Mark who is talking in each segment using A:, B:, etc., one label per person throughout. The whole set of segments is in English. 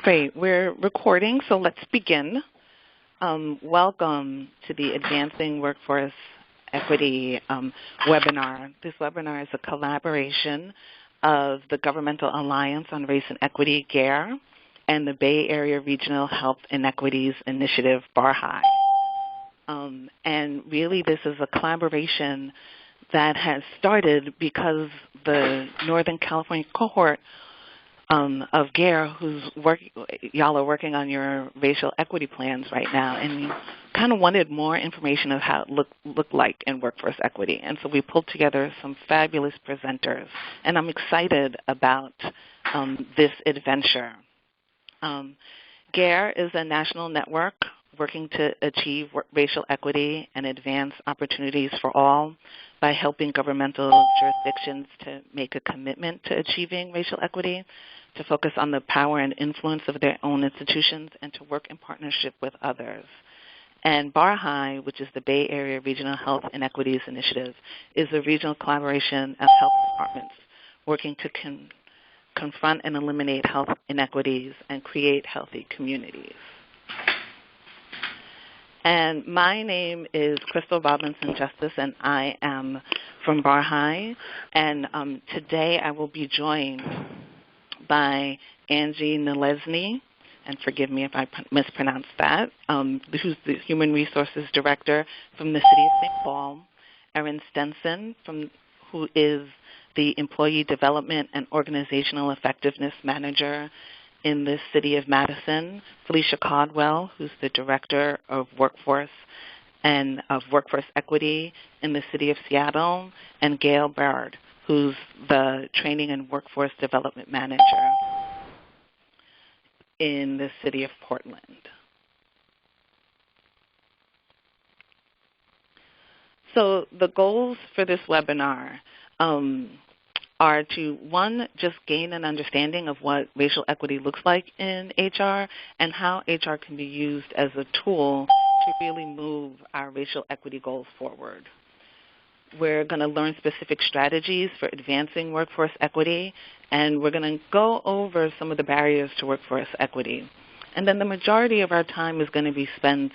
A: Great. We're recording, so let's begin. Welcome to the Advancing Workforce Equity webinar. This webinar is a collaboration of the Governmental Alliance on Race and Equity, GARE, and the Bay Area Regional Health Inequities Initiative, BARHII. And really this is a collaboration that has started because the Northern California cohort of GARE, y'all are working on your racial equity plans right now, and you kind of wanted more information of how it looked like in workforce equity. And so we pulled together some fabulous presenters, and I'm excited about this adventure. GARE is a national network working to achieve racial equity and advance opportunities for all by helping governmental jurisdictions to make a commitment to achieving racial equity, to focus on the power and influence of their own institutions, and to work in partnership with others. And BARHII, which is the Bay Area Regional Health Inequities Initiative, is a regional collaboration of health departments working to confront and eliminate health inequities and create healthy communities. And my name is Crystal Robinson Justice, and I am from BARHII. And today I will be joined by Angie Nalesny, and forgive me if I mispronounced that, who's the Human Resources Director from the City of St. Paul, Erin Stenson, who is the Employee Development and Organizational Effectiveness Manager in the City of Madison, Felicia Caldwell, who's the Director of Workforce and of Workforce Equity in the City of Seattle, and Gail Baird, who's the Training and Workforce Development Manager in the City of Portland. So the goals for this webinar are to, one, just gain an understanding of what racial equity looks like in HR and how HR can be used as a tool to really move our racial equity goals forward. We're going to learn specific strategies for advancing workforce equity, and we're going to go over some of the barriers to workforce equity. And then the majority of our time is going to be spent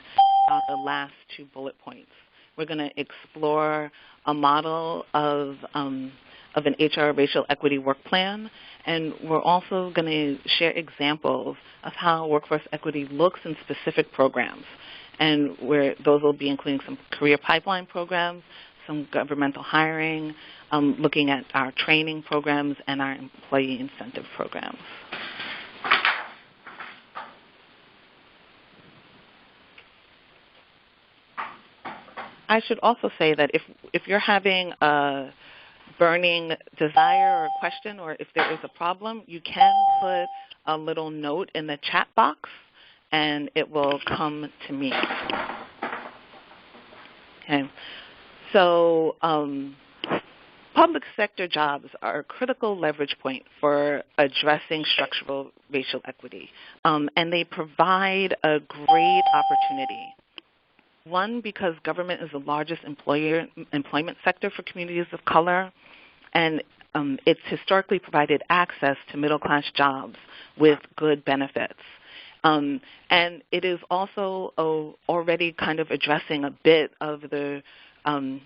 A: on the last two bullet points. We're going to explore a model of an HR racial equity work plan, and we're also going to share examples of how workforce equity looks in specific programs. And those will be including some career pipeline programs, some governmental hiring, looking at our training programs and our employee incentive programs. I should also say that if you're having a burning desire or question, or if there is a problem, you can put a little note in the chat box and it will come to me. Okay. So public sector jobs are a critical leverage point for addressing structural racial equity, and they provide a great opportunity. One, because government is the largest employment sector for communities of color, and it's historically provided access to middle-class jobs with good benefits. And it is also already kind of addressing a bit of the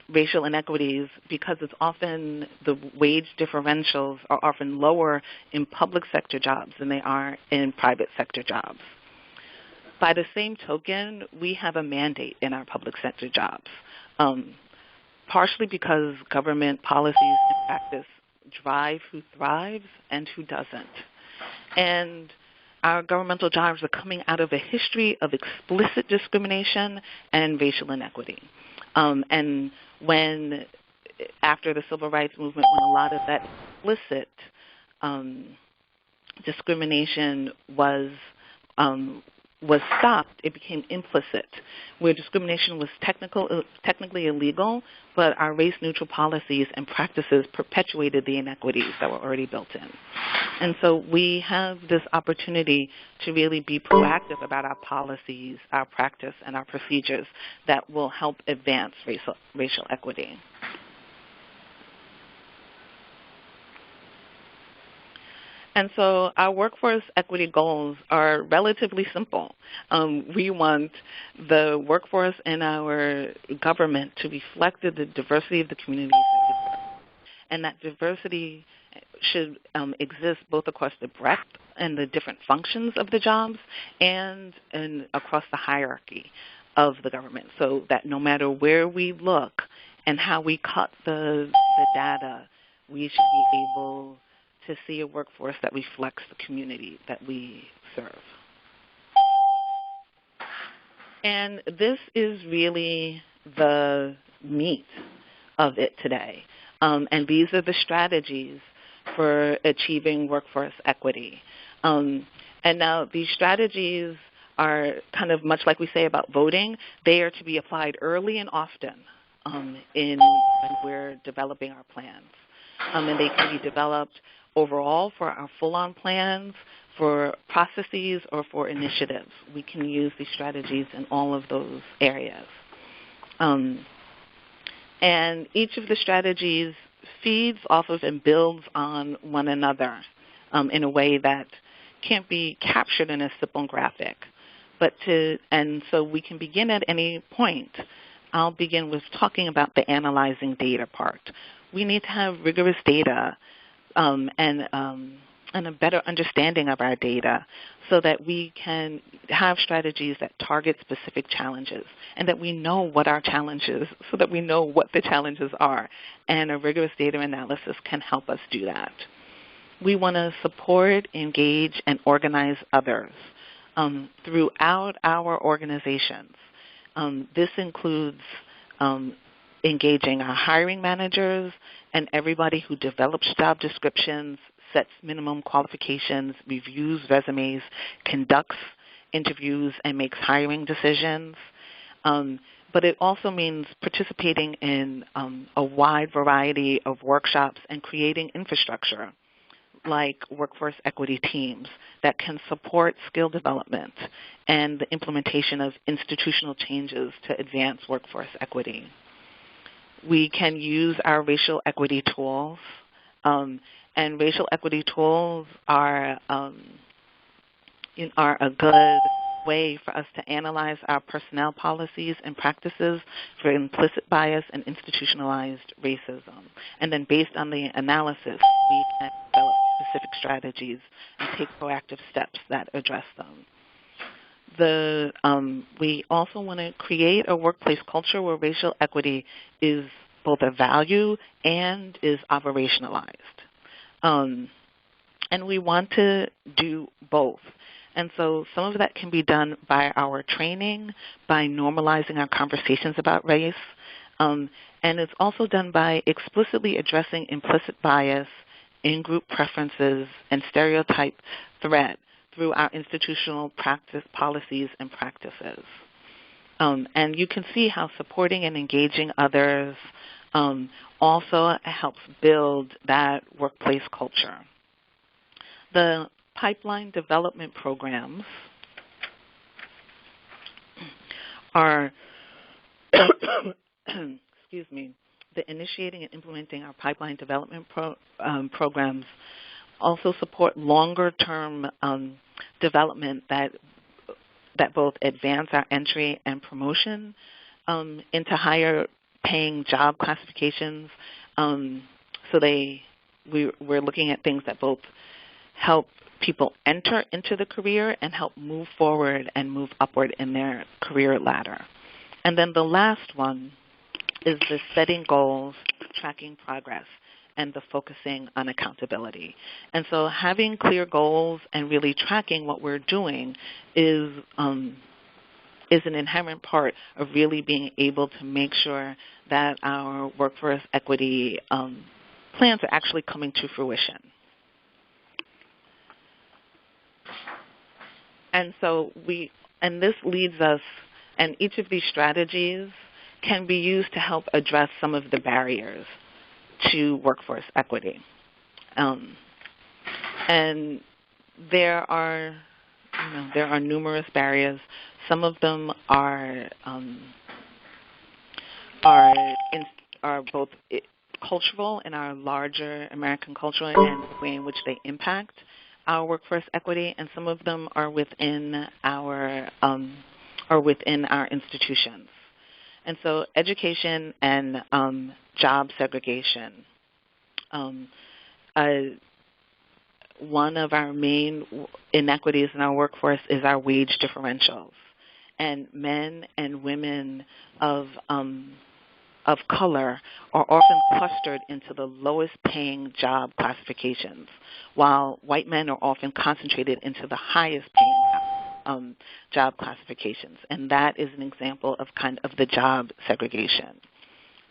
A: racial inequities, because it's often the wage differentials are often lower in public sector jobs than they are in private sector jobs. By the same token, we have a mandate in our public sector jobs, partially because government policies and practice drive who thrives and who doesn't. And our governmental jobs are coming out of a history of explicit discrimination and racial inequity. And after the Civil Rights Movement, when a lot of that explicit discrimination was stopped, it became implicit, where discrimination was technically illegal, but our race-neutral policies and practices perpetuated the inequities that were already built in. And so we have this opportunity to really be proactive about our policies, our practice, and our procedures that will help advance racial equity. And so our workforce equity goals are relatively simple. We want the workforce in our government to reflect the diversity of the communities that we serve. And that diversity should exist both across the breadth and the different functions of the jobs and across the hierarchy of the government, so that no matter where we look and how we cut the data, we should be able to see a workforce that reflects the community that we serve. And this is really the meat of it today. And these are the strategies for achieving workforce equity. And now these strategies are kind of much like we say about voting. They are to be applied early and often when we're developing our plans. And they can be developed overall for our full-on plans, for processes, or for initiatives. We can use these strategies in all of those areas. And each of the strategies feeds off of and builds on one another in a way that can't be captured in a simple graphic. And so we can begin at any point. I'll begin with talking about the analyzing data part. We need to have rigorous data and a better understanding of our data so that we can have strategies that target specific challenges and that we know what our challenges, so that we know what the challenges are. And a rigorous data analysis can help us do that. We want to support, engage, and organize others throughout our organizations. This includes engaging our hiring managers and everybody who develops job descriptions, sets minimum qualifications, reviews resumes, conducts interviews, and makes hiring decisions. But it also means participating in a wide variety of workshops and creating infrastructure like workforce equity teams that can support skill development and the implementation of institutional changes to advance workforce equity. We can use our racial equity tools, and racial equity tools are a good way for us to analyze our personnel policies and practices for implicit bias and institutionalized racism. And then based on the analysis, we can develop specific strategies and take proactive steps that address them. We also want to create a workplace culture where racial equity is both a value and is operationalized. And we want to do both. And so some of that can be done by our training, by normalizing our conversations about race, and it's also done by explicitly addressing implicit bias, in-group preferences, and stereotype threat through our institutional practice, policies, and practices. And you can see how supporting and engaging others also helps build that workplace culture. The pipeline development programs are, excuse me, the initiating and implementing our pipeline development programs also support longer-term development that both advance our entry and promotion into higher-paying job classifications. So we're looking at things that both help people enter into the career and help move forward and move upward in their career ladder. And then the last one is the setting goals, tracking progress, and the focusing on accountability. And so having clear goals and really tracking what we're doing is an inherent part of really being able to make sure that our workforce equity plans are actually coming to fruition. And so this leads us, and each of these strategies can be used to help address some of the barriers to workforce equity. And there are numerous barriers. Some of them are both cultural in our larger American culture and the way in which they impact our workforce equity, and some of them are within our institutions. And so education and job segregation. One of our main inequities in our workforce is our wage differentials. And men and women of color are often clustered into the lowest paying job classifications, while white men are often concentrated into the highest paying job classifications. And that is an example of kind of the job segregation.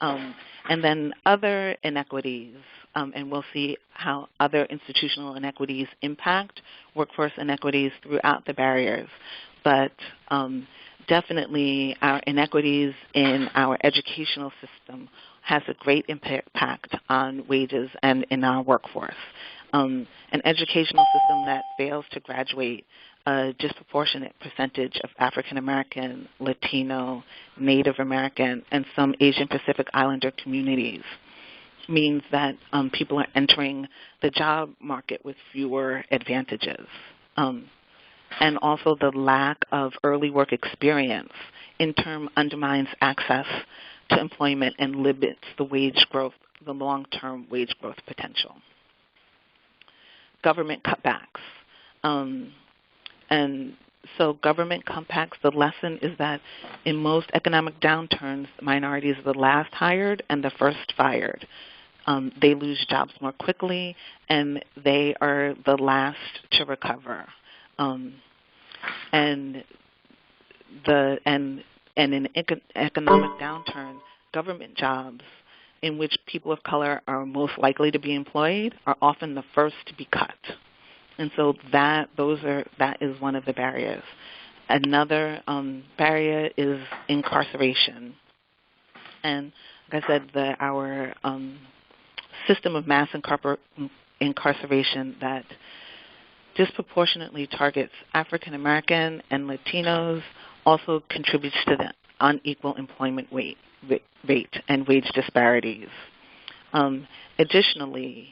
A: And then other inequities, and we'll see how other institutional inequities impact workforce inequities throughout the barriers. But definitely our inequities in our educational system has a great impact on wages and in our workforce. An educational system that fails to graduate a disproportionate percentage of African American, Latino, Native American, and some Asian Pacific Islander communities means that people are entering the job market with fewer advantages. And also the lack of early work experience in turn undermines access to employment and limits the wage growth, the long-term wage growth potential. Government cutbacks. And so government cutbacks, the lesson is that in most economic downturns, minorities are the last hired and the first fired. They lose jobs more quickly, and they are the last to recover. And in an economic downturn, government jobs in which people of color are most likely to be employed are often the first to be cut. And so that is one of the barriers. Another barrier is incarceration. And like I said, our system of mass incarceration that disproportionately targets African American and Latinos also contributes to the unequal employment rate and wage disparities. Additionally,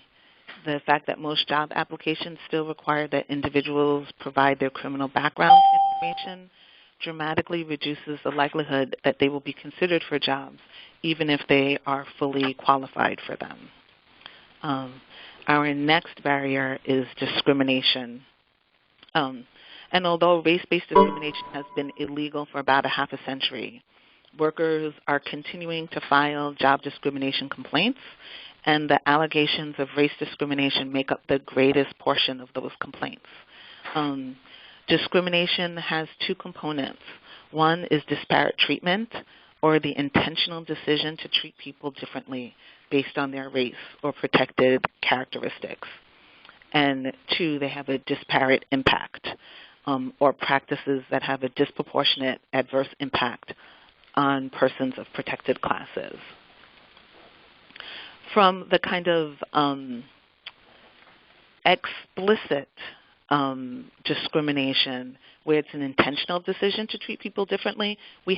A: the fact that most job applications still require that individuals provide their criminal background information dramatically reduces the likelihood that they will be considered for jobs, even if they are fully qualified for them. Our next barrier is discrimination. And although race-based discrimination has been illegal for about a half a century, workers are continuing to file job discrimination complaints, and the allegations of race discrimination make up the greatest portion of those complaints. Discrimination has two components. One is disparate treatment, or the intentional decision to treat people differently based on their race or protected characteristics. And two, they have a disparate impact, or practices that have a disproportionate adverse impact on persons of protected classes. From the kind of explicit discrimination, where it's an intentional decision to treat people differently, we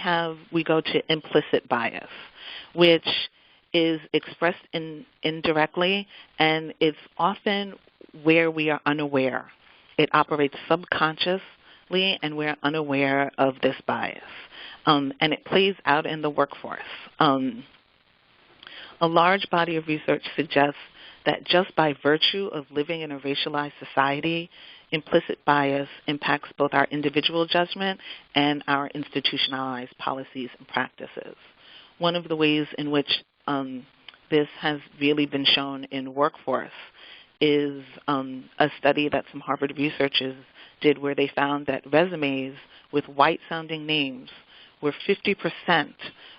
A: go to implicit bias, which is expressed indirectly, and it's often where we are unaware. It operates subconsciously, and we're unaware of this bias. And it plays out in the workforce. A large body of research suggests that just by virtue of living in a racialized society, implicit bias impacts both our individual judgment and our institutionalized policies and practices. One of the ways in which this has really been shown in workforce is a study that some Harvard researchers did where they found that resumes with white-sounding names were 50%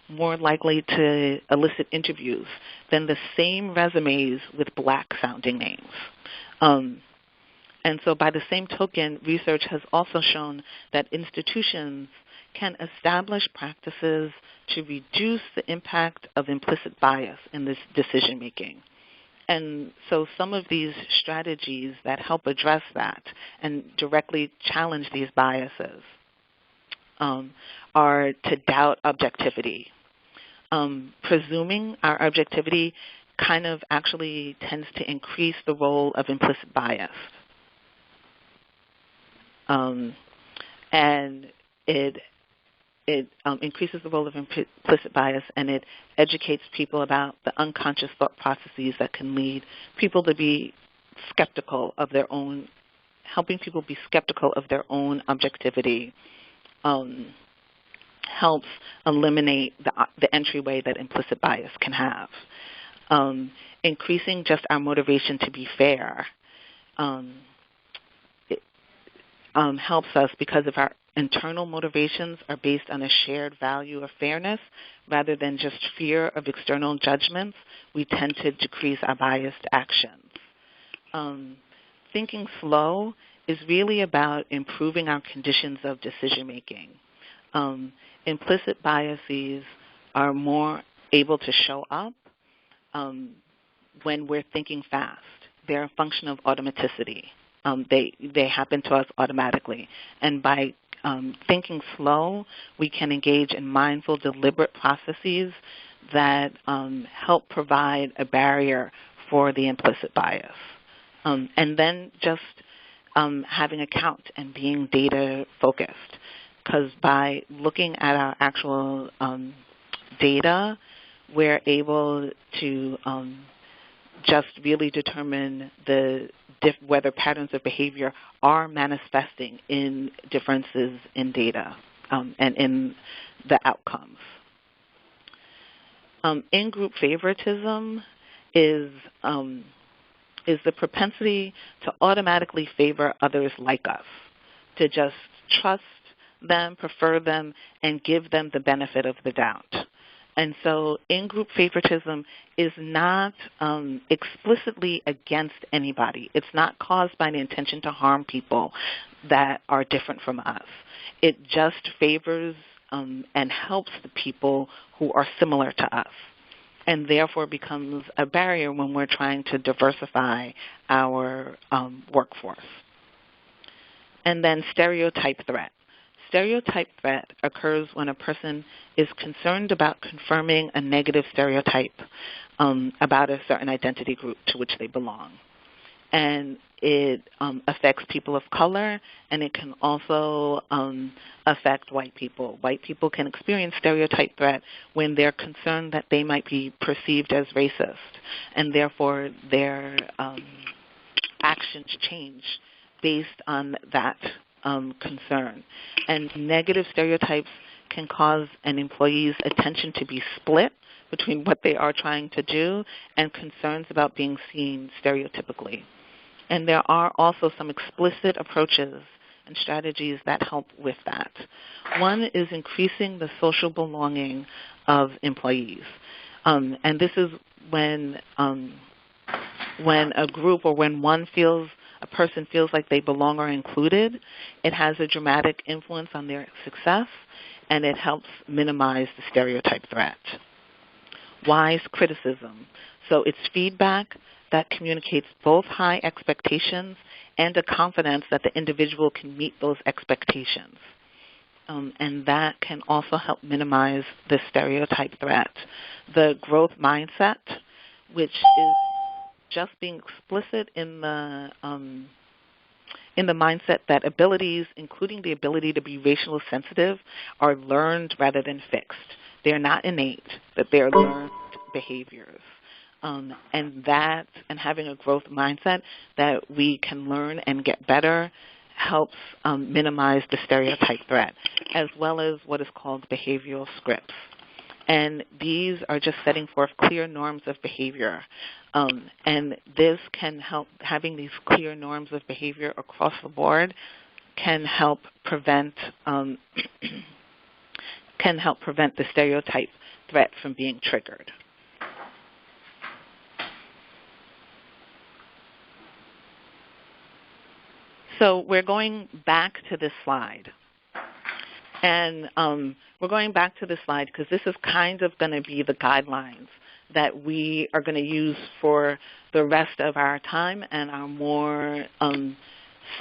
A: more likely to elicit interviews than the same resumes with black-sounding names. And so by the same token, research has also shown that institutions can establish practices to reduce the impact of implicit bias in this decision-making. And so some of these strategies that help address that and directly challenge these biases are to doubt objectivity. Presuming our objectivity kind of actually tends to increase the role of implicit bias. And it increases the role of implicit bias, and it educates people about the unconscious thought processes that can lead people to be skeptical of their own, helping people be skeptical of their own objectivity. Helps eliminate the entryway that implicit bias can have. Increasing just our motivation to be fair helps us because if our internal motivations are based on a shared value of fairness rather than just fear of external judgments, we tend to decrease our biased actions. Thinking slow is really about improving our conditions of decision-making. Implicit biases are more able to show up when we're thinking fast. They're a function of automaticity. They happen to us automatically. And by thinking slow, we can engage in mindful, deliberate processes that help provide a barrier for the implicit bias. And then just having a count and being data-focused. Because by looking at our actual data, we're able to just really determine whether patterns of behavior are manifesting in differences in data and in the outcomes. In-group favoritism is the propensity to automatically favor others like us, to just trust them, prefer them, and give them the benefit of the doubt. And so in-group favoritism is not explicitly against anybody. It's not caused by an intention to harm people that are different from us. It just favors and helps the people who are similar to us, and therefore becomes a barrier when we're trying to diversify our workforce. And then stereotype threat. Stereotype threat occurs when a person is concerned about confirming a negative stereotype about a certain identity group to which they belong. And it affects people of color, and it can also affect white people. White people can experience stereotype threat when they're concerned that they might be perceived as racist, and therefore their actions change based on that concern. And negative stereotypes can cause an employee's attention to be split between what they are trying to do and concerns about being seen stereotypically. And there are also some explicit approaches and strategies that help with that. One is increasing the social belonging of employees. And this is when a group or when a person feels like they belong or included, it has a dramatic influence on their success, and it helps minimize the stereotype threat. Wise criticism. So it's feedback that communicates both high expectations and a confidence that the individual can meet those expectations. And that can also help minimize the stereotype threat. The growth mindset, which is just being explicit in the mindset that abilities, including the ability to be racially sensitive, are learned rather than fixed. They're not innate, but they're learned behaviors. And having a growth mindset that we can learn and get better helps minimize the stereotype threat, as well as what is called behavioral scripts. And these are just setting forth clear norms of behavior. And this can help, having these clear norms of behavior across the board can help prevent the stereotype threat from being triggered. So we're going back to this slide. And we're going back to this slide because this is kind of going to be the guidelines that we are going to use for the rest of our time and our more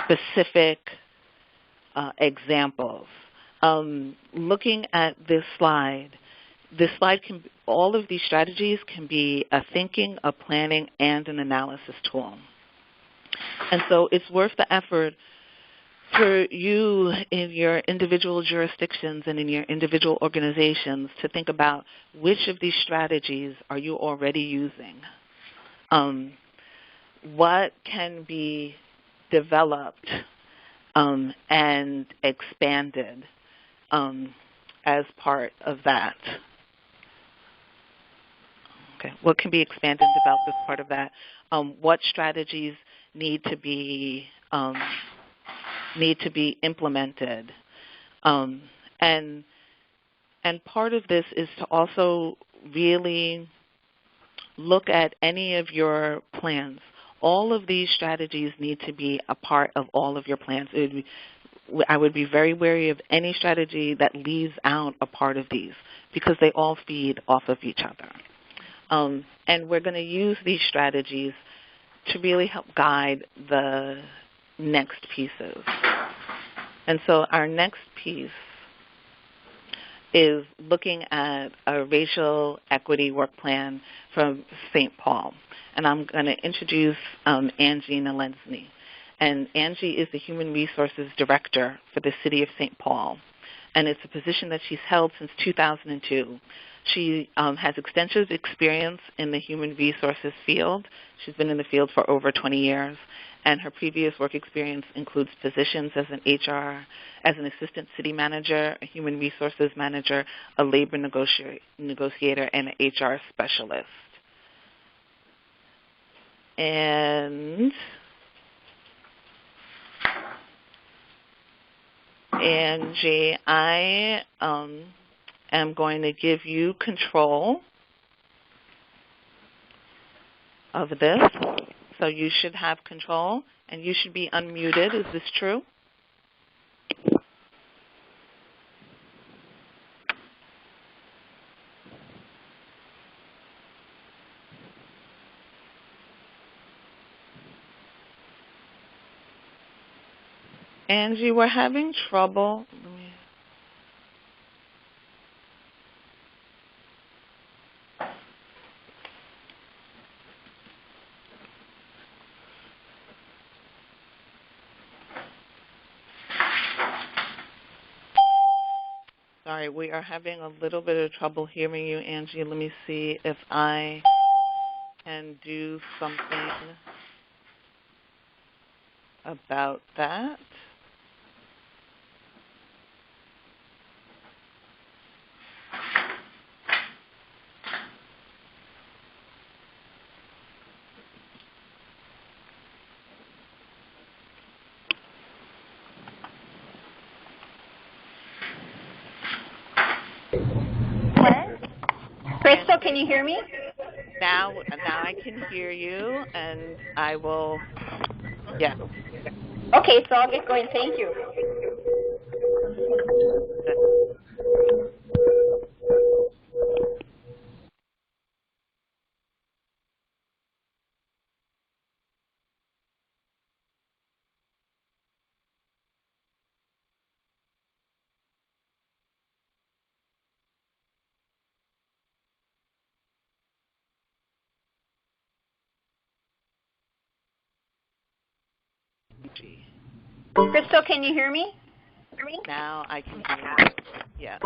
A: specific examples. Looking at this slide can, all of these strategies can be a thinking, a planning, and an analysis tool. And so it's worth the effort for you in your individual jurisdictions and in your individual organizations to think about which of these strategies are you already using. What can be developed and expanded as part of that? Okay, what can be expanded and developed as part of that? What strategies need to be implemented? And part of this is to also really look at any of your plans. All of these strategies need to be a part of all of your plans. I would be very wary of any strategy that leaves out a part of these because they all feed off of each other. And we're going to use these strategies to really help guide the next pieces. And so our next piece is looking at a racial equity work plan from St. Paul. And I'm going to introduce Angie Nalensny. And Angie is the Human Resources Director for the City of St. Paul. And it's a position that she's held since 2002. She has extensive experience in the human resources field. She's been in the field for over 20 years. And her previous work experience includes positions as an an assistant city manager, a human resources manager, a labor negotiator, and an HR specialist. And Angie, I am going to give you control of this. So you should have control, and you should be unmuted. Is this true? Angie, we're having trouble. Sorry, we are having a little bit of trouble hearing you, Angie. Let me see if I can do something about that.
B: Crystal, can you hear me?
A: Now I can hear you, and I will, yeah.
B: Okay, so I'll get going. Thank you. Crystal, can you hear me?
A: Now I can hear you. Yeah.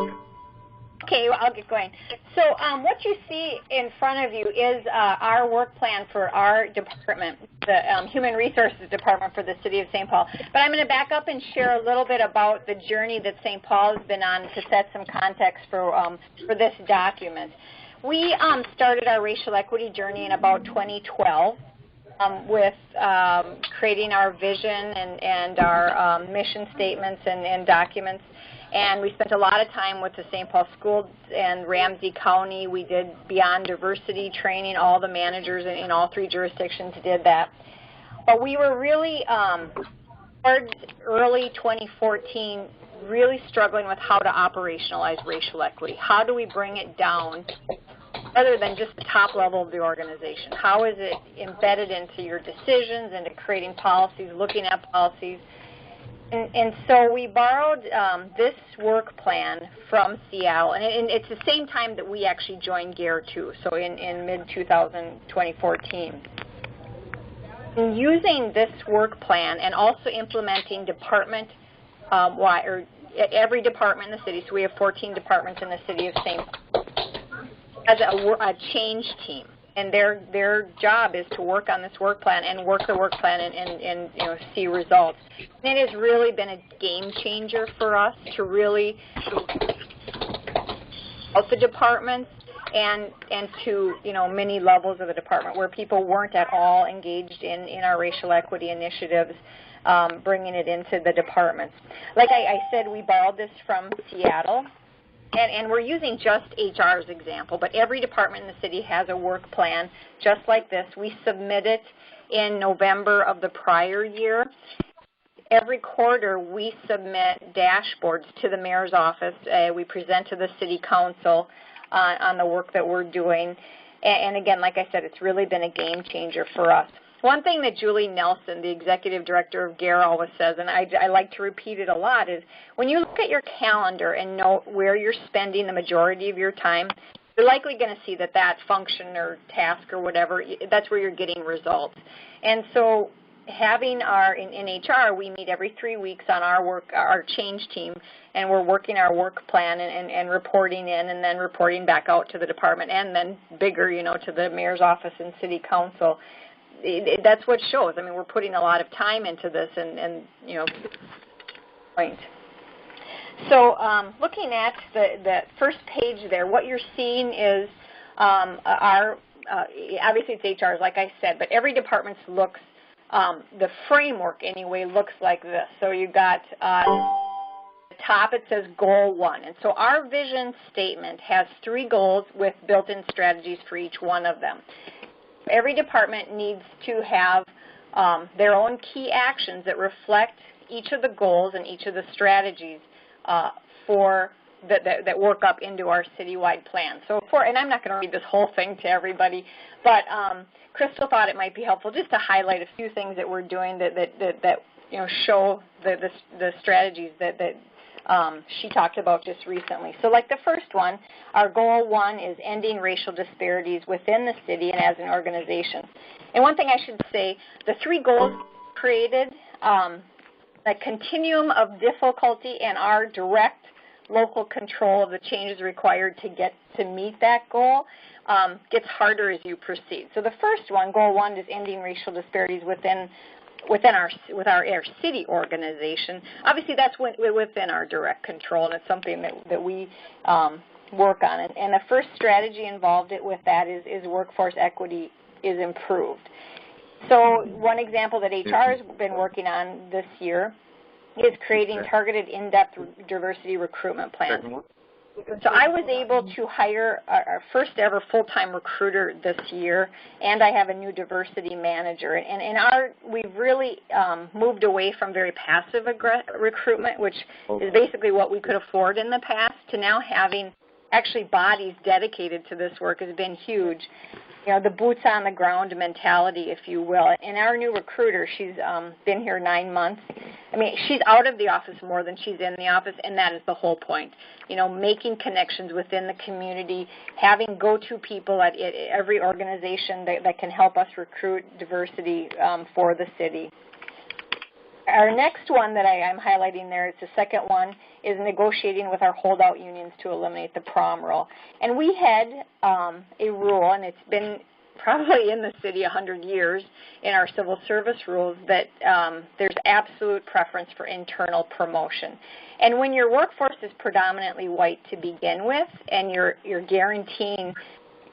B: Okay, well, I'll get going. So what you see in front of you is our work plan for our department, the Human Resources Department for the City of St. Paul. But I'm going to back up and share a little bit about the journey that St. Paul has been on to set some context for this document. We started our racial equity journey in about 2012. With creating our vision and our mission statements and documents. And we spent a lot of time with the St. Paul Schools and Ramsey County. We did Beyond Diversity training. All the managers in all three jurisdictions did that. But we were really, early 2014, really struggling with how to operationalize racial equity. How do we bring it down other than just the top level of the organization? How is it embedded into your decisions, into creating policies, looking at policies? And so we borrowed this work plan from Seattle, and it's the same time that we actually joined GARE too, so in mid-2014. using this work plan and also implementing department or every department in the city, so we have 14 departments in the city of St. Paul, as a change team. And their job is to work on this work plan and work the work plan and see results. And it has really been a game changer for us to really help the departments and to many levels of the department where people weren't at all engaged in our racial equity initiatives, bringing it into the departments. Like I said, we borrowed this from Seattle. And we're using just HR's example, but every department in the city has a work plan just like this. We submit it in November of the prior year. Every quarter, we submit dashboards to the mayor's office. We present to the city council on the work that we're doing. And again, like I said, it's really been a game changer for us. One thing that Julie Nelson, the executive director of GARE, always says, and I like to repeat it a lot, is when you look at your calendar and know where you're spending the majority of your time, you're likely going to see that function or task or whatever, that's where you're getting results. And so having in HR, we meet every 3 weeks on our change team, and we're working our work plan and reporting in and then reporting back out to the department and then bigger, to the mayor's office and city council. That's what shows. I mean, we're putting a lot of time into this and point. So looking at the first page there, what you're seeing is obviously it's HR's, like I said, but every department's looks, the framework anyway, looks like this. So you've got the top, it says Goal 1. And so our vision statement has 3 goals with built-in strategies for each one of them. Every department needs to have their own key actions that reflect each of the goals and each of the strategies that work up into our citywide plan. So and I'm not going to read this whole thing to everybody, but Crystal thought it might be helpful just to highlight a few things that we're doing that show the strategies that she talked about just recently. So like the first one, our goal 1 is ending racial disparities within the city and as an organization. And one thing I should say, the 3 goals created a continuum of difficulty and our direct local control of the changes required to meet that goal gets harder as you proceed. So the first one, goal 1, is ending racial disparities within our city organization. Obviously, that's within our direct control, and it's something that we work on. And the first strategy involved with that is workforce equity is improved. So one example that HR has been working on this year is creating targeted in-depth diversity recruitment plans. So I was able to hire our first ever full-time recruiter this year, and I have a new diversity manager. And we've really moved away from very passive recruitment, which is basically what we could afford in the past, to now having actually bodies dedicated to this work has been huge. The boots on the ground mentality, if you will. And our new recruiter, she's been here 9 months. I mean, she's out of the office more than she's in the office, and that is the whole point. Making connections within the community, having go-to people at every organization that can help us recruit diversity for the city. Our next one that I'm highlighting there, it's the second one, is negotiating with our holdout unions to eliminate the prom rule. And we had a rule, and it's been probably in the city 100 years in our civil service rules, that there's absolute preference for internal promotion. And when your workforce is predominantly white to begin with, and you're guaranteeing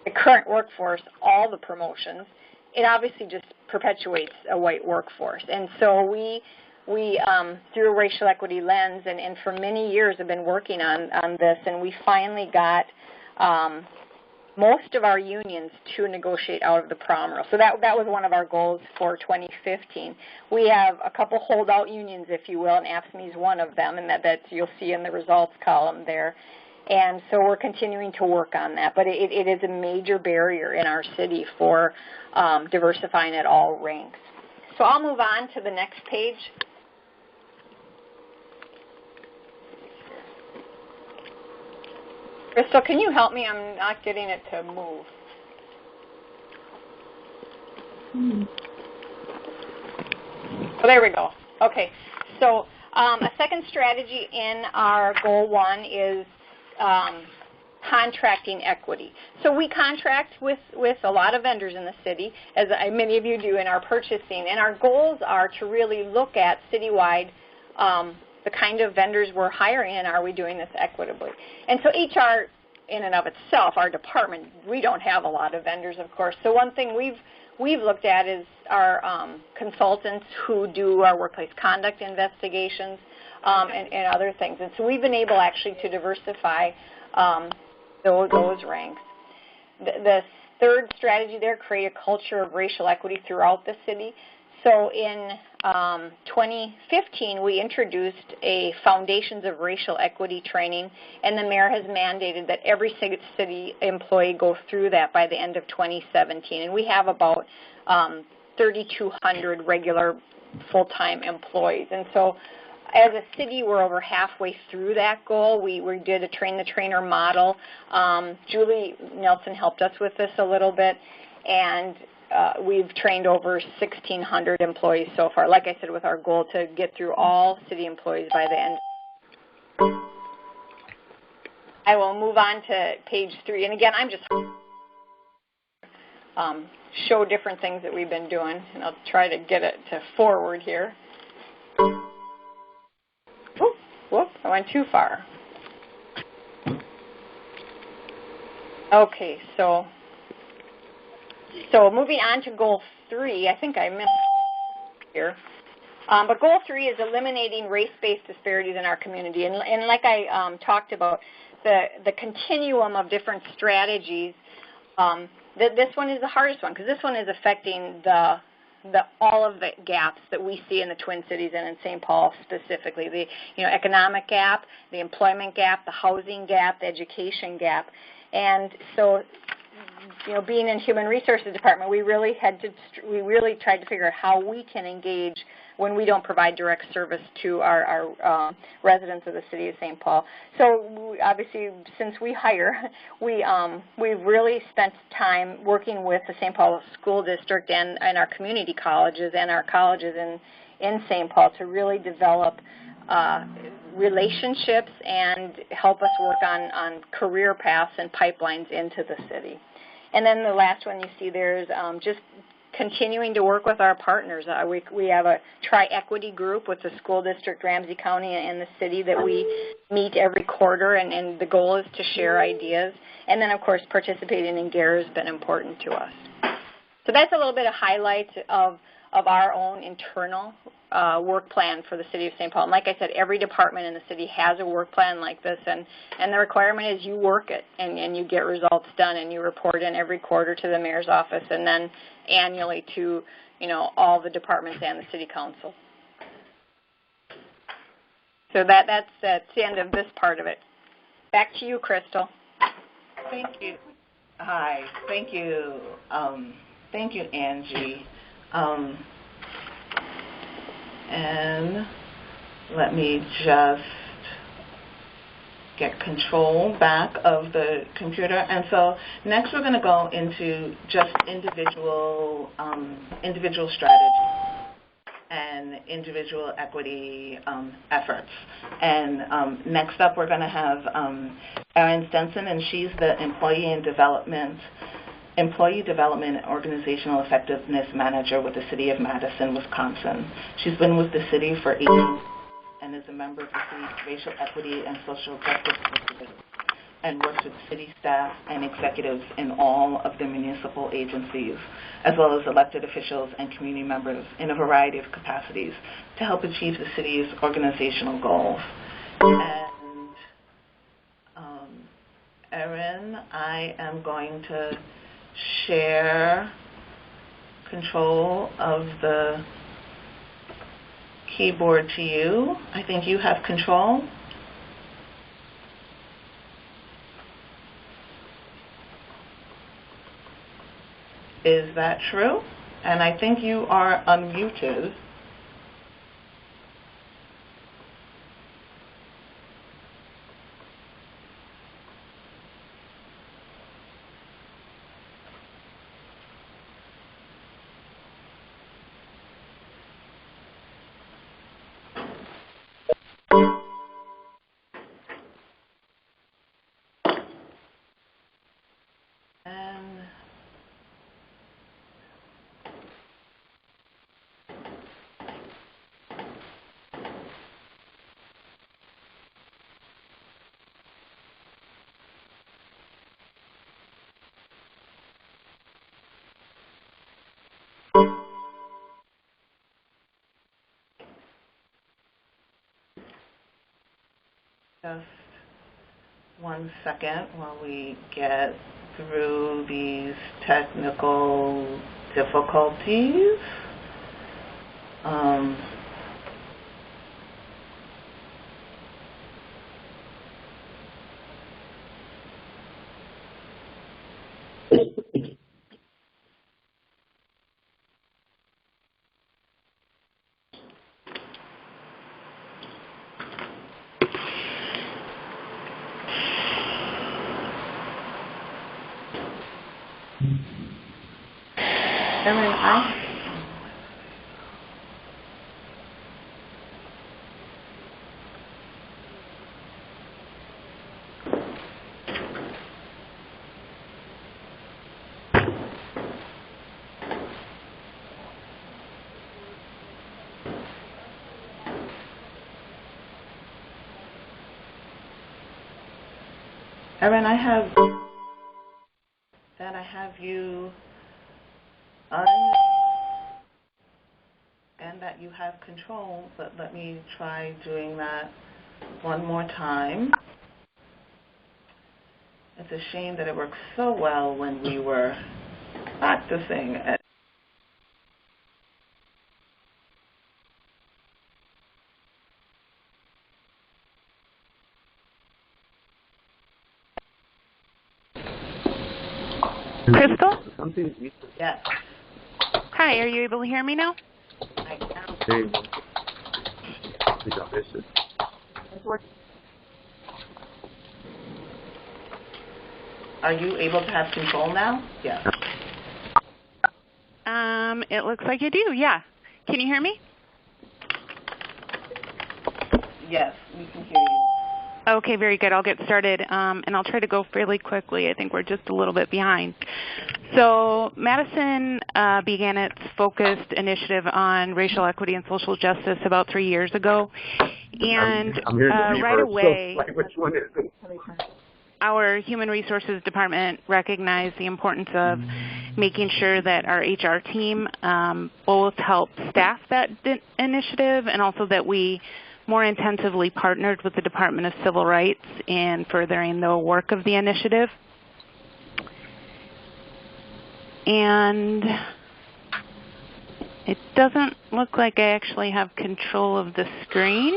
B: the current workforce all the promotions, it obviously just perpetuates a white workforce. And so we through a racial equity lens, and for many years have been working on this, and we finally got most of our unions to negotiate out of the prom rule. So that was one of our goals for 2015. We have a couple holdout unions, if you will, and AFSCME is one of them, and that you'll see in the results column there. And so we're continuing to work on that. But it is a major barrier in our city for diversifying at all ranks. So I'll move on to the next page. Crystal, can you help me? I'm not getting it to move. Oh, there we go. Okay. So a second strategy in our goal 1 is contracting equity. So we contract with a lot of vendors in the city, as many of you do in our purchasing, and our goals are to really look at citywide the kind of vendors we're hiring, and are we doing this equitably. And so HR in and of itself, our department, we don't have a lot of vendors, of course. So one thing we've looked at is our consultants who do our workplace conduct investigations and other things. And so we've been able actually to diversify those ranks. The third strategy there, create a culture of racial equity throughout the city. So in 2015, we introduced a Foundations of Racial Equity training, and the mayor has mandated that every city employee go through that by the end of 2017. And we have about 3,200 regular full-time employees. And so as a city, we're over halfway through that goal. We did a train-the-trainer model. Julie Nelson helped us with this a little bit, and we've trained over 1,600 employees so far, like I said, with our goal to get through all city employees by the end. I will move on to page 3. And again, I'm just show different things that we've been doing, and I'll try to get it to forward here. Whoop, I went too far. Okay, so moving on to goal 3, I think I missed here. But goal 3 is eliminating race-based disparities in our community. And like I talked about, the continuum of different strategies, this one is the hardest one, because this one is affecting all of the gaps that we see in the Twin Cities and in St. Paul specifically. The economic gap, the employment gap, the housing gap, the education gap. And so, being in Human Resources Department, we really tried to figure out how we can engage when we don't provide direct service to our residents of the city of St. Paul. So obviously, since we hire, we've really spent time working with the St. Paul School District and our community colleges and our colleges in St. Paul to really develop relationships and help us work on career paths and pipelines into the city. And then the last one you see there is just continuing to work with our partners. We have a tri-equity group with the school district, Ramsey County, and the city that we meet every quarter, and the goal is to share ideas. And then, of course, participating in GARE has been important to us. So that's a little bit of highlights of our own internal work plan for the city of St. Paul. And like I said, every department in the city has a work plan like this, and the requirement is you work it and you get results done, and you report in every quarter to the mayor's office and then annually to all the departments and the city council. So that's the end of this part of it. Back to you, Crystal.
A: Thank you. Hi. Thank you. Thank you, Angie. And let me just get control back of the computer. And so next we're going to go into just individual strategies and individual equity efforts. And next up we're going to have Erin Stenson, and she's the Employee Development Organizational Effectiveness Manager with the City of Madison, Wisconsin. She's been with the city for 8 years and is a member of the city's Racial Equity and Social Justice Initiative, and works with city staff and executives in all of the municipal agencies, as well as elected officials and community members in a variety of capacities to help achieve the city's organizational goals. And Erin, I am going to share control of the keyboard to you. I think you have control. Is that true? And I think you are unmuted. Just 1 second while we get through these technical difficulties. Erin, I have you and that you have control, but let me try doing that one more time. It's a shame that it worked so well when we were practicing.
C: Crystal?
A: Yes.
C: Hi, are you able to hear me now?
A: I can.
D: Hey.
A: Are you able to have control now? Yes.
C: It looks like you do, yeah. Can you hear me?
A: Yes, we can hear you.
C: Okay, very good. I'll get started, and I'll try to go fairly quickly. I think we're just a little bit behind. So Madison began its focused initiative on racial equity and social justice about 3 years ago. And
D: I'm hearing the
C: right
D: reverb,
C: away,
D: so, like, which one is it?
C: our Human Resources Department recognized the importance of making sure that our HR team both helped staff that initiative and also that we more intensively partnered with the Department of Civil Rights in furthering the work of the initiative. And it doesn't look like I actually have control of the screen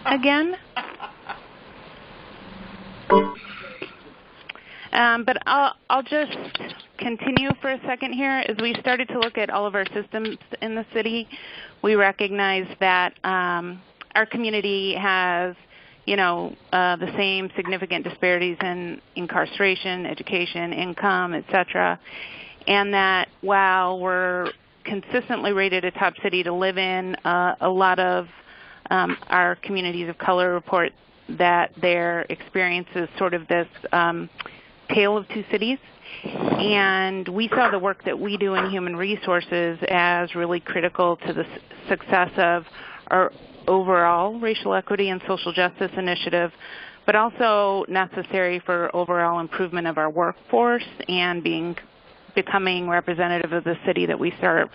C: again. But I'll just continue for a second here. As we started to look at all of our systems in the city, we recognized that our community has, the same significant disparities in incarceration, education, income, et cetera, and that while we're consistently rated a top city to live in, a lot of our communities of color report that their experience is sort of this tale of two cities. And we saw the work that we do in human resources as really critical to the success of our overall racial equity and social justice initiative, but also necessary for overall improvement of our workforce and becoming representative of the city that we serve.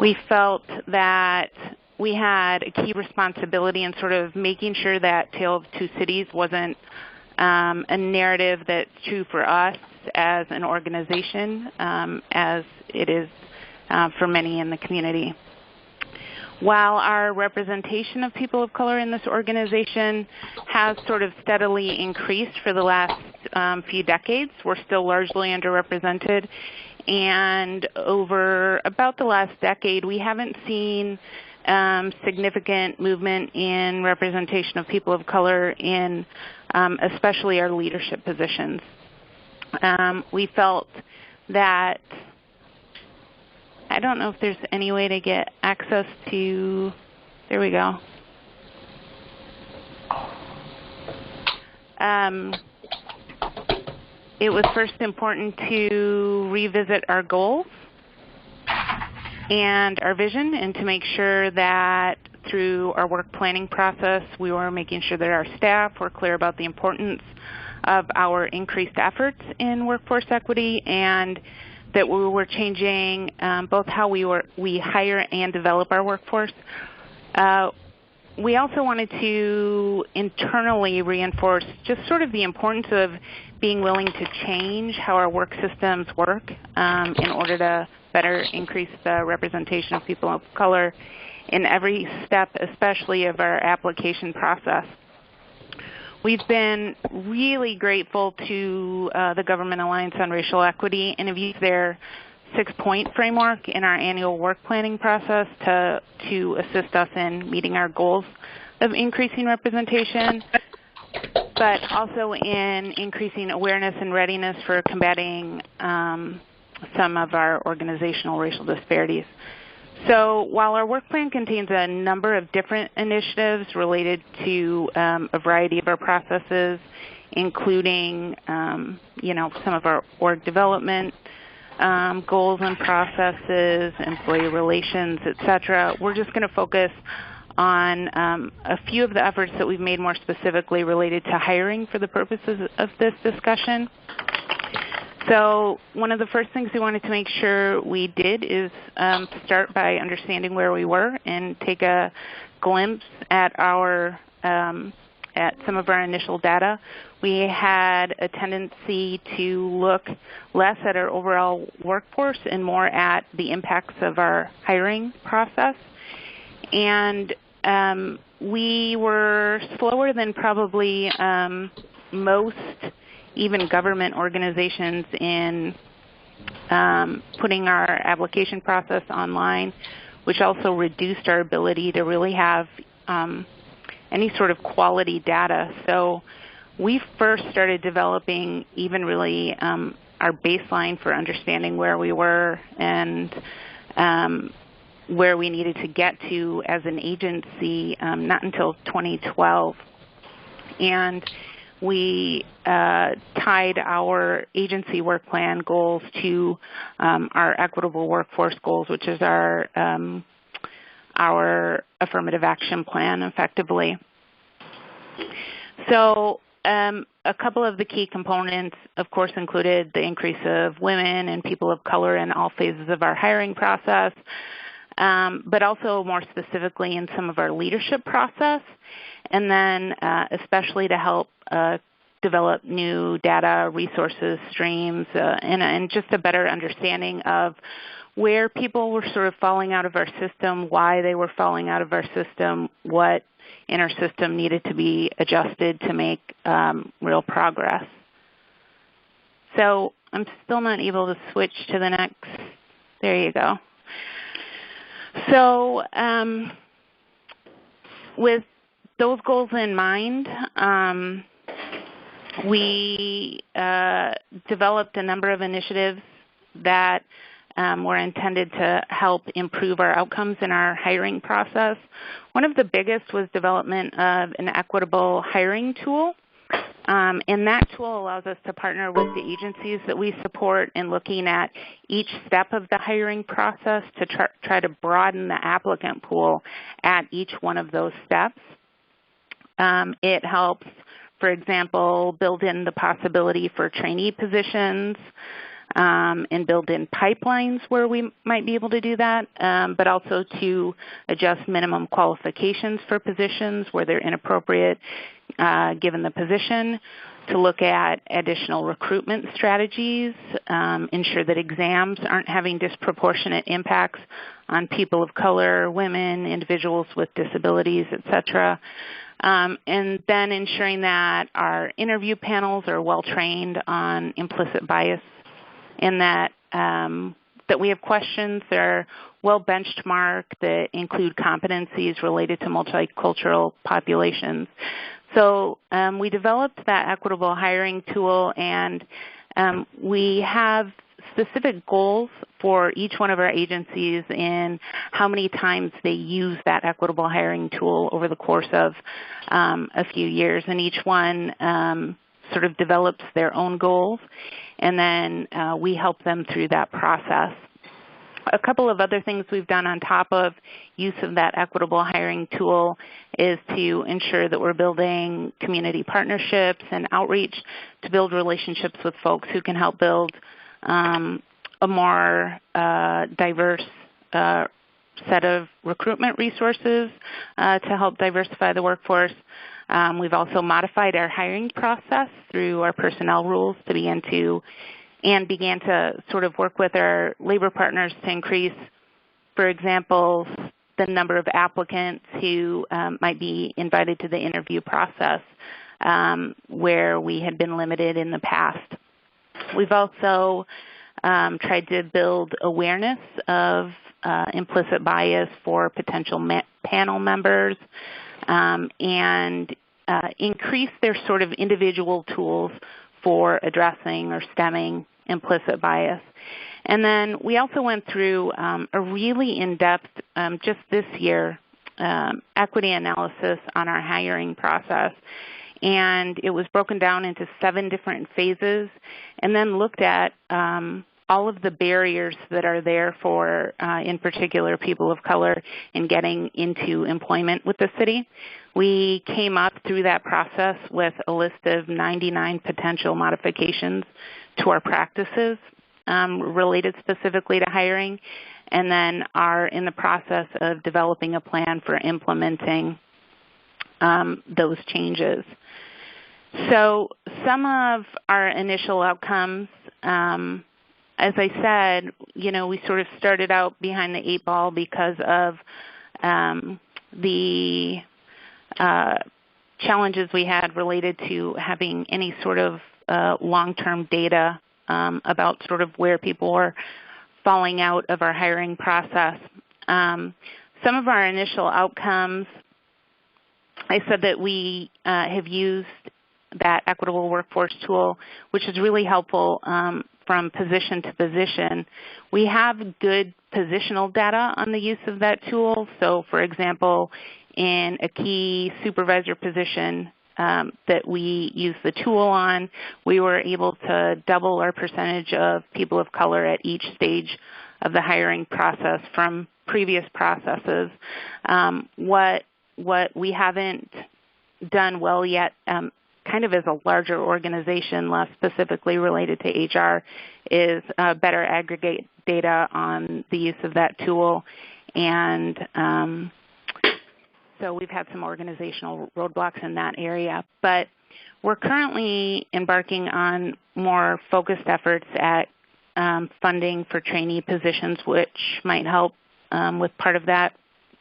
C: We felt that we had a key responsibility in sort of making sure that Tale of Two Cities wasn't a narrative that's true for us as an organization, as it is for many in the community. While our representation of people of color in this organization has sort of steadily increased for the last few decades, we're still largely underrepresented. And over about the last decade, we haven't seen significant movement in representation of people of color in especially our leadership positions. We felt that, I don't know if there's any way to get access to, there we go. It was first important to revisit our goals and our vision, and to make sure that through our work planning process, we were making sure that our staff were clear about the importance of our increased efforts in workforce equity, and that we were changing both how we hire and develop our workforce. we also wanted to internally reinforce just sort of the importance of being willing to change how our work systems work in order to better increase the representation of people of color in every step, especially of our application process. We've been really grateful to the Government Alliance on Racial Equity and have used their 6-point framework in our annual work planning process to assist us in meeting our goals of increasing representation, but also in increasing awareness and readiness for combating some of our organizational racial disparities. So while our work plan contains a number of different initiatives related to a variety of our processes, including some of our org development goals and processes, employee relations, et cetera, we're just going to focus on a few of the efforts that we've made more specifically related to hiring for the purposes of this discussion. So one of the first things we wanted to make sure we did is start by understanding where we were and take a glimpse at at some of our initial data. We had a tendency to look less at our overall workforce and more at the impacts of our hiring process. And we were slower than probably most even government organizations in putting our application process online, which also reduced our ability to really have any sort of quality data. So we first started developing even really our baseline for understanding where we were and where we needed to get to as an agency not until 2012. And we tied our agency work plan goals to our equitable workforce goals, which is our affirmative action plan, effectively. So a couple of the key components, of course, included the increase of women and people of color in all phases of our hiring process, but also more specifically in some of our leadership process, and then especially to help develop new data, resources, streams, and just a better understanding of where people were sort of falling out of our system, why they were falling out of our system, what in our system needed to be adjusted to make real progress. So I'm still not able to switch to the next. There you go. So with those goals in mind, we developed a number of initiatives that were intended to help improve our outcomes in our hiring process. One of the biggest was development of an equitable hiring tool. And that tool allows us to partner with the agencies that we support in looking at each step of the hiring process to try to broaden the applicant pool at each one of those steps. It helps, for example, build in the possibility for trainee positions and build in pipelines where we might be able to do that, but also to adjust minimum qualifications for positions where they're inappropriate given the position, to look at additional recruitment strategies, ensure that exams aren't having disproportionate impacts on people of color, women, individuals with disabilities, et cetera. And then ensuring that our interview panels are well trained on implicit bias, and that we have questions that are well benchmarked that include competencies related to multicultural populations. So we developed that equitable hiring tool, and we have specific goals for each one of our agencies in how many times they use that equitable hiring tool over the course of a few years. And each one sort of develops their own goals, and then we help them through that process. A couple of other things we've done on top of use of that equitable hiring tool is to ensure that we're building community partnerships and outreach to build relationships with folks who can help build a more diverse set of recruitment resources to help diversify the workforce. We've also modified our hiring process through our personnel rules to began to sort of work with our labor partners to increase, for example, the number of applicants who might be invited to the interview process where we had been limited in the past. We've also tried to build awareness of implicit bias for potential panel members and increase their sort of individual tools for addressing or stemming implicit bias. And then we also went through a really in-depth, just this year, equity analysis on our hiring process. And it was broken down into 7 different phases and then looked at all of the barriers that are there for, in particular, people of color in getting into employment with the city. We came up through that process with a list of 99 potential modifications to our practices related specifically to hiring, and then are in the process of developing a plan for implementing those changes. So some of our initial outcomes, as I said, we sort of started out behind the 8 ball because of the challenges we had related to having any sort of long-term data about sort of where people were falling out of our hiring process. Some of our initial outcomes, I said that we have used that equitable workforce tool, which is really helpful from position to position. We have good positional data on the use of that tool. So, for example, in a key supervisor position that we use the tool on, we were able to double our percentage of people of color at each stage of the hiring process from previous processes. What we haven't done well yet, kind of as a larger organization, less specifically related to HR, is better aggregate data on the use of that tool. And so we've had some organizational roadblocks in that area. But we're currently embarking on more focused efforts at funding for trainee positions, which might help with part of that,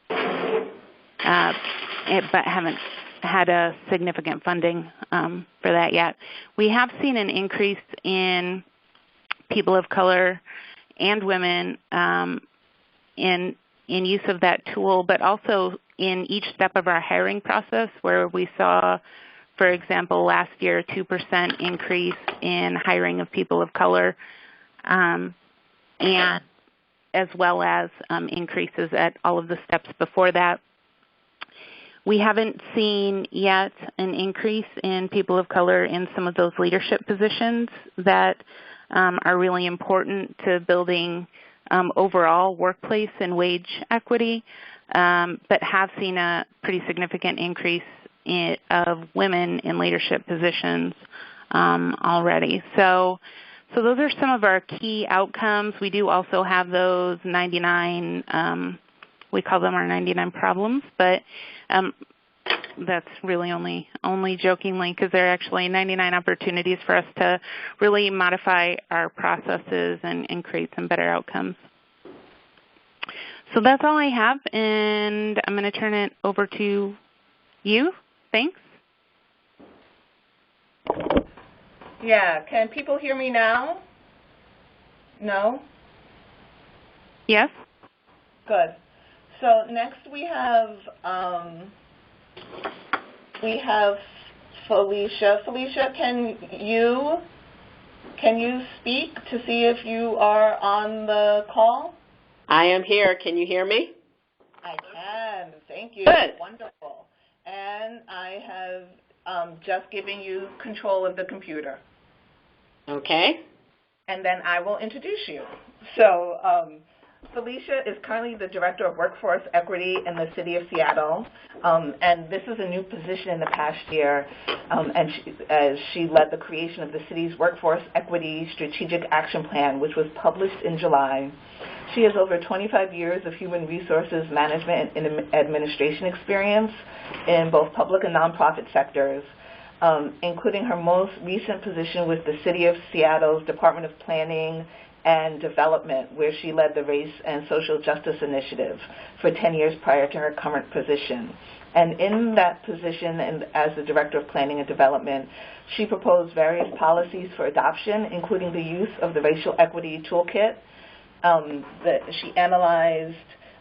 C: but haven't had a significant funding for that yet. We have seen an increase in people of color and women in use of that tool, but also in each step of our hiring process, where we saw, for example, last year a 2% increase in hiring of people of color, and as well as increases at all of the steps before that. We haven't seen yet an increase in people of color in some of those leadership positions that are really important to building overall workplace and wage equity, but have seen a pretty significant increase of women in leadership positions already. So those are some of our key outcomes. We do also have those 99, we call them our 99 problems, but that's really only jokingly, because there are actually 99 opportunities for us to really modify our processes and create some better outcomes. So that's all I have, and I'm going to turn it over to you. Thanks.
D: Yeah, can people hear me now? No?
C: Yes.
D: Good. So next we have Felicia. Felicia, can you speak to see if you are on the call?
E: I am here. Can you hear me?
D: I can. Thank you.
E: Good.
D: Wonderful. And I have just given you control of the computer.
E: Okay.
D: And then I will introduce you. So Felicia is currently the Director of Workforce Equity in the City of Seattle, and this is a new position in the past year, and she led the creation of the city's Workforce Equity Strategic Action Plan, which was published in July. She has over 25 years of human resources management and administration experience in both public and nonprofit sectors, including her most recent position with the City of Seattle's Department of Planning and Development, where she led the Race and Social Justice Initiative for 10 years prior to her current position. And in that position, and as the Director of Planning and Development, she proposed various policies for adoption, including the use of the Racial Equity Toolkit. She analyzed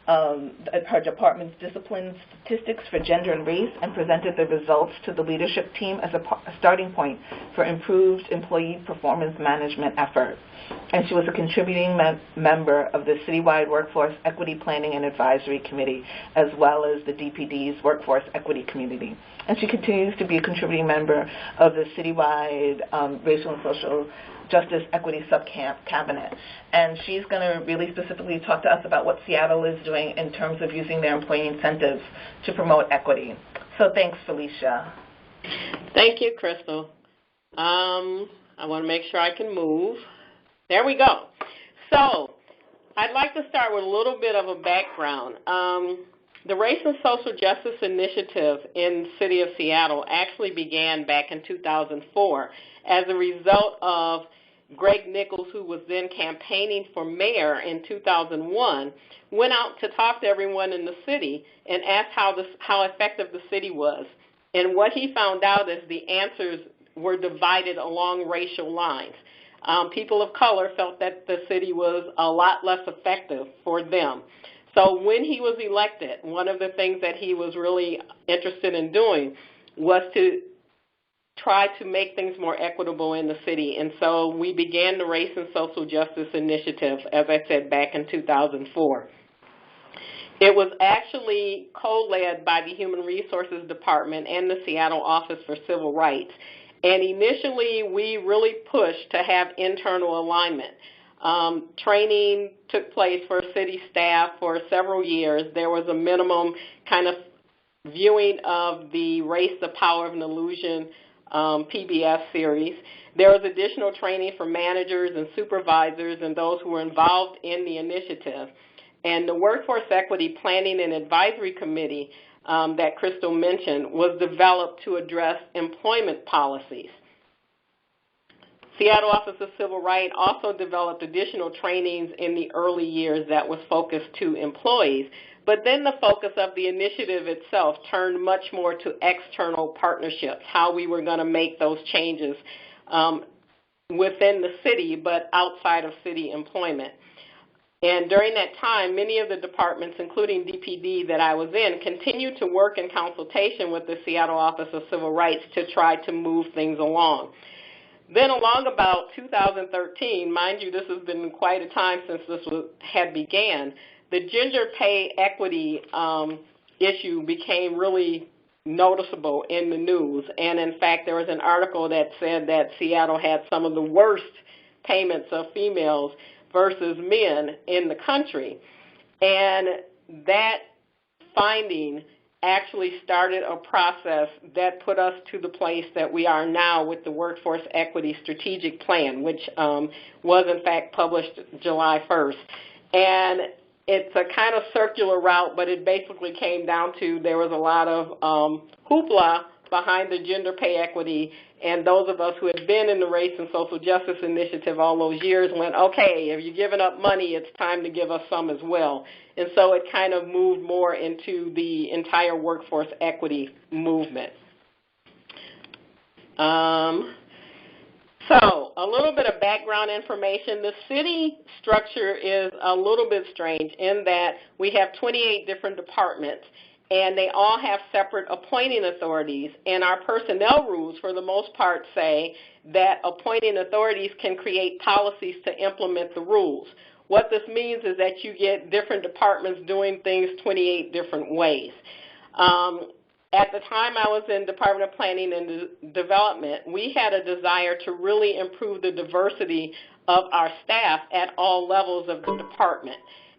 D: her department's discipline statistics for gender and race and presented the results to the leadership team as a starting point for improved employee performance management efforts. And she was a contributing member of the Citywide Workforce Equity Planning and Advisory Committee, as well as the DPD's Workforce Equity Community. And she continues to be a contributing member of the Citywide Racial and Social Justice Equity Subcabinet. And she's going to really specifically talk to us about what Seattle is doing in terms of using their employee incentives to promote equity. So thanks, Felicia.
E: Thank you, Crystal. I want to make sure I can move. There we go. So I'd like to start with a little bit of a background. The Race and Social Justice Initiative in the City of Seattle actually began back in 2004 as a result of Greg Nichols, who was then campaigning for mayor in 2001, went out to talk to everyone in the city and asked how effective the city was. And what he found out is the answers were divided along racial lines. People of color felt that the city was a lot less effective for them. So when he was elected, one of the things that he was really interested in doing was to try to make things more equitable in the city. And so we began the Race and Social Justice Initiative, as I said, back in 2004. It was actually co-led by the Human Resources Department and the Seattle Office for Civil Rights. And initially, we really pushed to have internal alignment. Training took place for city staff for several years. There was a minimum kind of viewing of the Race, the Power of an Illusion PBS series. There was additional training for managers and supervisors and those who were involved in the initiative. And the Workforce Equity Planning and Advisory Committee that Crystal mentioned was developed to address employment policies. Seattle Office of Civil Rights also developed additional trainings in the early years that was focused to employees. But then the focus of the initiative itself turned much more to external partnerships, how we were going to make those changes within the city but outside of city employment. And during that time, many of the departments, including DPD that I was in, continued to work in consultation with the Seattle Office of Civil Rights to try to move things along. Then along about 2013, mind you, this has been quite a time since this had began, the gender pay equity issue became really noticeable in the news. And in fact, there was an article that said that Seattle had some of the worst payments of females versus men in the country. And that finding actually started a process that put us to the place that we are now with the Workforce Equity Strategic Plan, which was in fact published July 1st. And it's a kind of circular route, but it basically came down to there was a lot of hoopla behind the gender pay equity, and those of us who had been in the Race and Social Justice Initiative all those years went, okay, if you're giving up money, it's time to give us some as well. And so it kind of moved more into the entire workforce equity movement. So a little bit of background information. The city structure is a little bit strange in that we have 28 different departments, and they all have separate appointing authorities. And our personnel rules, for the most part, say that appointing authorities can create policies to implement the rules. What this means is that you get different departments doing things 28 different ways. At the time I was in Department of Planning and Development, we had a desire to really improve the diversity of our staff at all levels of the department.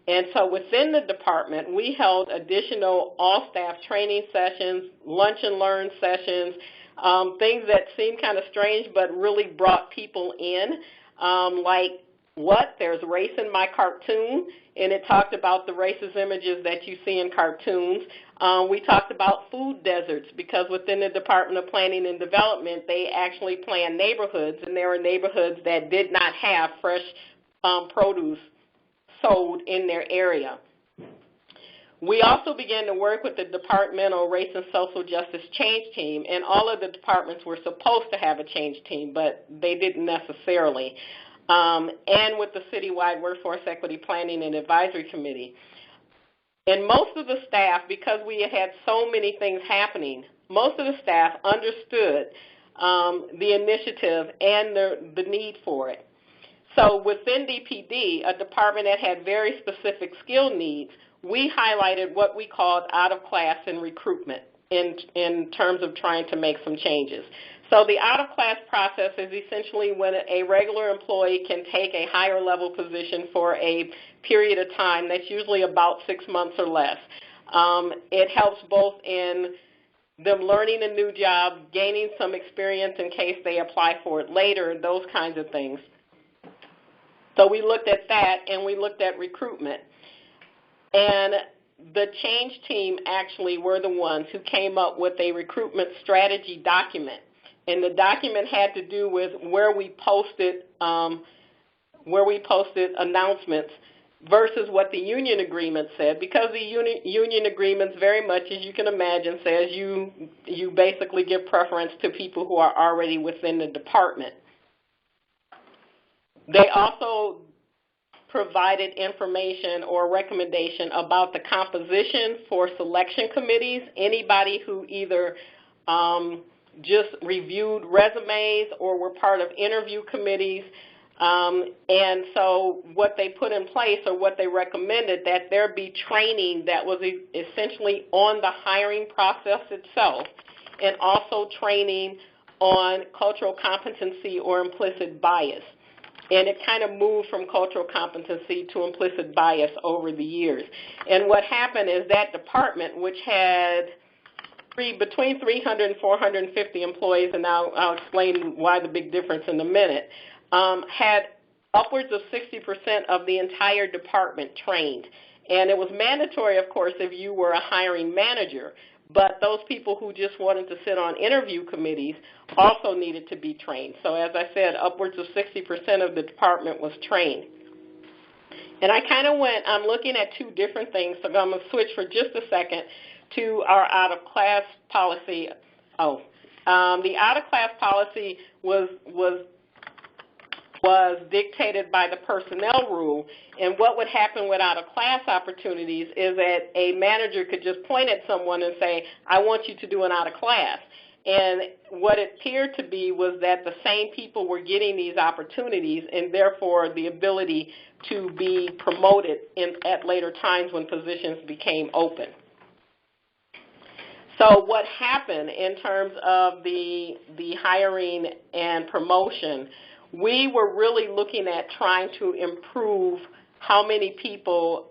E: And so within the department, we held additional all-staff training sessions, lunch and learn sessions, things that seem kind of strange but really brought people in, like what? There's race in my cartoon, and it talked about the racist images that you see in cartoons. We talked about food deserts because within the Department of Planning and Development, they actually plan neighborhoods, and there are neighborhoods that did not have fresh produce sold in their area. We also began to work with the Departmental Race and Social Justice Change Team, and all of the departments were supposed to have a change team, but they didn't necessarily. And with the Citywide Workforce Equity Planning and Advisory Committee. And most of the staff, because we had so many things happening, most of the staff understood the initiative and the need for it. So within DPD, a department that had very specific skill needs, we highlighted what we called out-of-class and recruitment in terms of trying to make some changes. So the out-of-class process is essentially when a regular employee can take a higher level position for a period of time that's usually about 6 months or less. It helps both in them learning a new job, gaining some experience in case they apply for it later, those kinds of things. So we looked at that, and we looked at recruitment. And the change team actually were the ones who came up with a recruitment strategy document. And the document had to do with where we posted announcements versus what the union agreement said, because the union agreements very much, as you can imagine, says you basically give preference to people who are already within the department. They also provided information or recommendation about the composition for selection committees, anybody who either just reviewed resumes or were part of interview committees. And so what they put in place, or what they recommended, that there be training that was essentially on the hiring process itself, and also training on cultural competency or implicit bias. And it kind of moved from cultural competency to implicit bias over the years. And what happened is that department, which had between 300 and 450 employees, and I'll explain why the big difference in a minute, had upwards of 60% of the entire department trained. And it was mandatory, of course, if you were a hiring manager. But those people who just wanted to sit on interview committees also needed to be trained. So as I said, upwards of 60% of the department was trained. And I kind of I'm looking at two different things, so I'm going to switch for just a second to our out-of-class policy. The out-of-class policy was dictated by the personnel rule, and what would happen with out-of-class opportunities is that a manager could just point at someone and say, I want you to do an out-of-class. And what it appeared to be was that the same people were getting these opportunities, and therefore the ability to be promoted at later times when positions became open. So what happened in terms of the hiring and promotion, we were really looking at trying to improve how many people,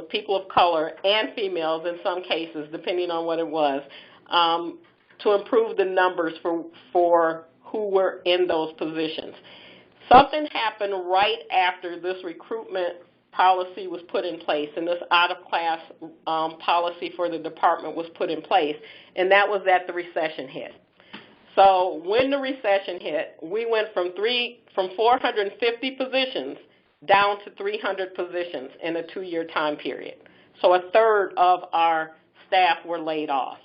E: people of color and females in some cases, depending on what it was, to improve the numbers for who were in those positions. Something happened right after this recruitment policy was put in place, and this out-of-class policy for the department was put in place, and that was that the recession hit. So when the recession hit, we went from 450 positions down to 300 positions in a 2-year time period. So a third of our staff were laid off.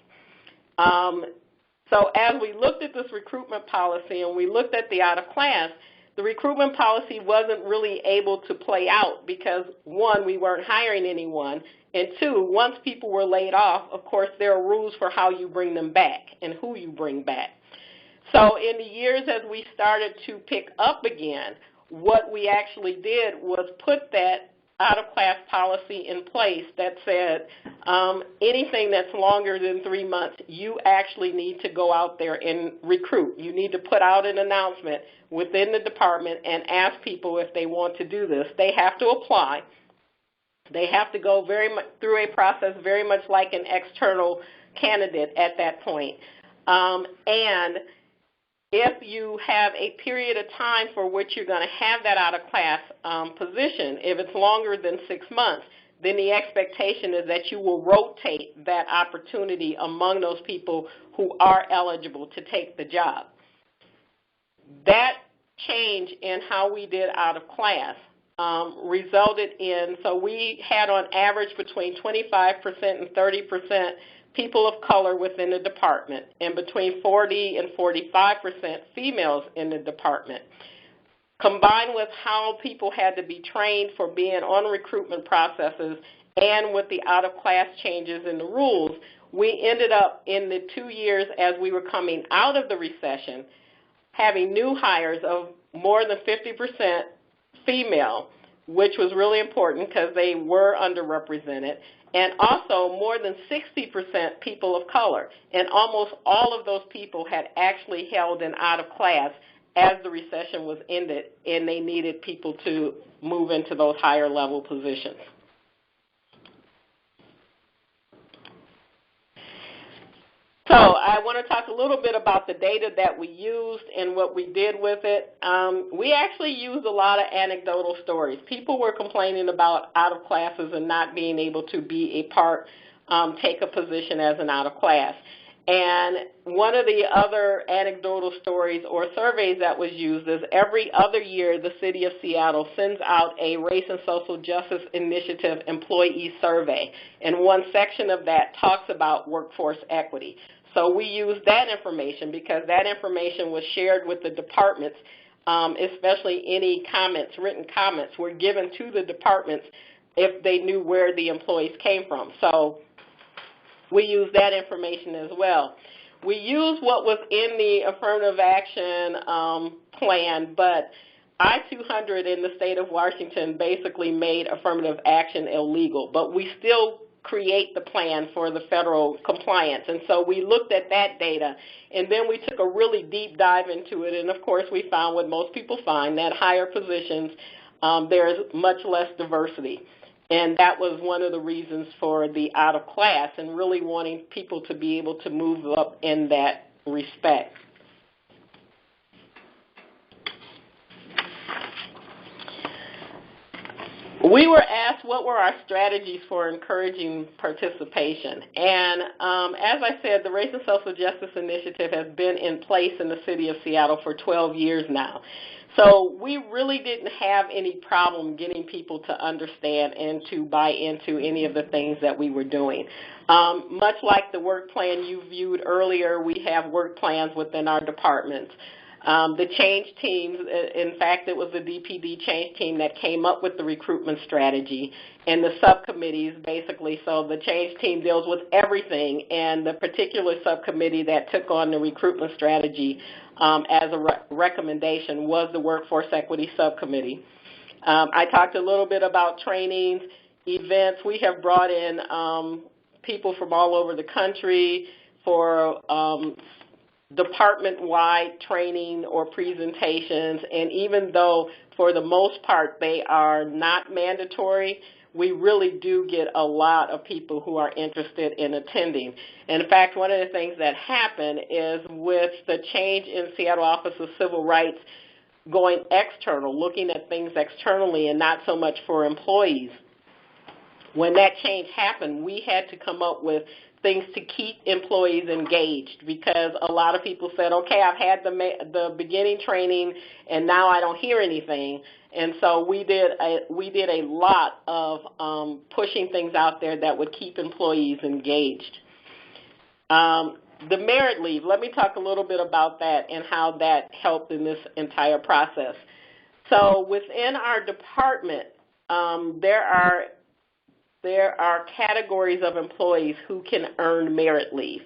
E: So as we looked at this recruitment policy and we looked at the out-of-class, the recruitment policy wasn't really able to play out because, one, we weren't hiring anyone, and two, once people were laid off, of course, there are rules for how you bring them back and who you bring back. So in the years as we started to pick up again, what we actually did was put that out-of-class policy in place that said anything that's longer than 3 months, you actually need to go out there and recruit. You need to put out an announcement within the department and ask people if they want to do this. They have to apply. They have to go very much through a process very much like an external candidate at that point. And if you have a period of time for which you're going to have that out-of-class position, if it's longer than 6 months, then the expectation is that you will rotate that opportunity among those people who are eligible to take the job. That change in how we did out-of-class resulted in, so we had on average between 25% and 30% people of color within the department, and between 40 and 45% females in the department. Combined with how people had to be trained for being on recruitment processes and with the out-of-class changes in the rules, we ended up in the 2 years as we were coming out of the recession having new hires of more than 50% female, which was really important because they were underrepresented, and also more than 60% people of color. And almost all of those people had actually held an out-of-class as the recession was ended, and they needed people to move into those higher level positions. So I want to talk a little bit about the data that we used and what we did with it. We actually used a lot of anecdotal stories. People were complaining about out-of-classes and not being able to be a part, take a position as an out-of-class. And one of the other anecdotal stories or surveys that was used is every other year the City of Seattle sends out a Race and Social Justice Initiative employee survey. And one section of that talks about workforce equity. So we used that information because that information was shared with the departments, especially any comments, written comments were given to the departments if they knew where the employees came from. So we used that information as well. We used what was in the affirmative action plan, but I-200 in the state of Washington basically made affirmative action illegal, but we still create the plan for the federal compliance. And so we looked at that data, and then we took a really deep dive into it, and of course we found what most people find, that higher positions, there's much less diversity. And that was one of the reasons for the out-of-class and really wanting people to be able to move up in that respect. We were asked what were our strategies for encouraging participation. And as I said, the Race and Social Justice Initiative has been in place in the City of Seattle for 12 years now. So we really didn't have any problem getting people to understand and to buy into any of the things that we were doing. Much like the work plan you viewed earlier, we have work plans within our departments. The change teams, in fact, it was the DPD change team that came up with the recruitment strategy, and the subcommittees basically, so the change team deals with everything, and the particular subcommittee that took on the recruitment strategy as a recommendation was the Workforce Equity Subcommittee. I talked a little bit about trainings, events. We have brought in people from all over the country for department-wide training or presentations, and even though for the most part they are not mandatory, we really do get a lot of people who are interested in attending. And in fact, one of the things that happened is with the change in Seattle Office of Civil Rights going external, looking at things externally and not so much for employees, when that change happened, we had to come up with things to keep employees engaged, because a lot of people said, okay, I've had the beginning training and now I don't hear anything. And so we did a lot of pushing things out there that would keep employees engaged. The merit leave, let me talk a little bit about that and how that helped in this entire process. So within our department, there are categories of employees who can earn merit leave.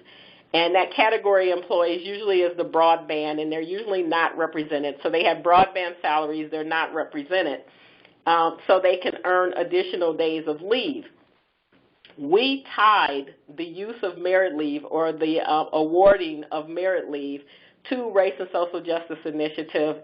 E: And that category of employees usually is the broadband, and they're usually not represented. So they have broadband salaries, they're not represented. So they can earn additional days of leave. We tied the use of merit leave or the awarding of merit leave to Race and Social Justice Initiative,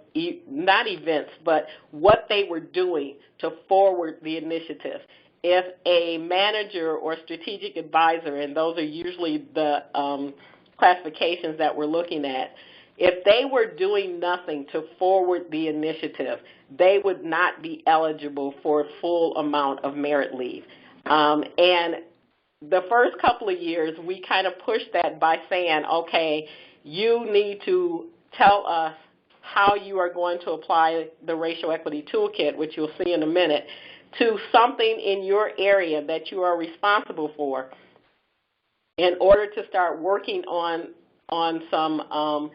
E: not events, but what they were doing to forward the initiative. if a manager or strategic advisor, and those are usually the classifications that we're looking at, if they were doing nothing to forward the initiative, they would not be eligible for a full amount of merit leave. And the first couple of years, we kind of pushed that by saying, okay, you need to tell us how you are going to apply the Racial Equity Toolkit, which you'll see in a minute, to something in your area that you are responsible for in order to start working on some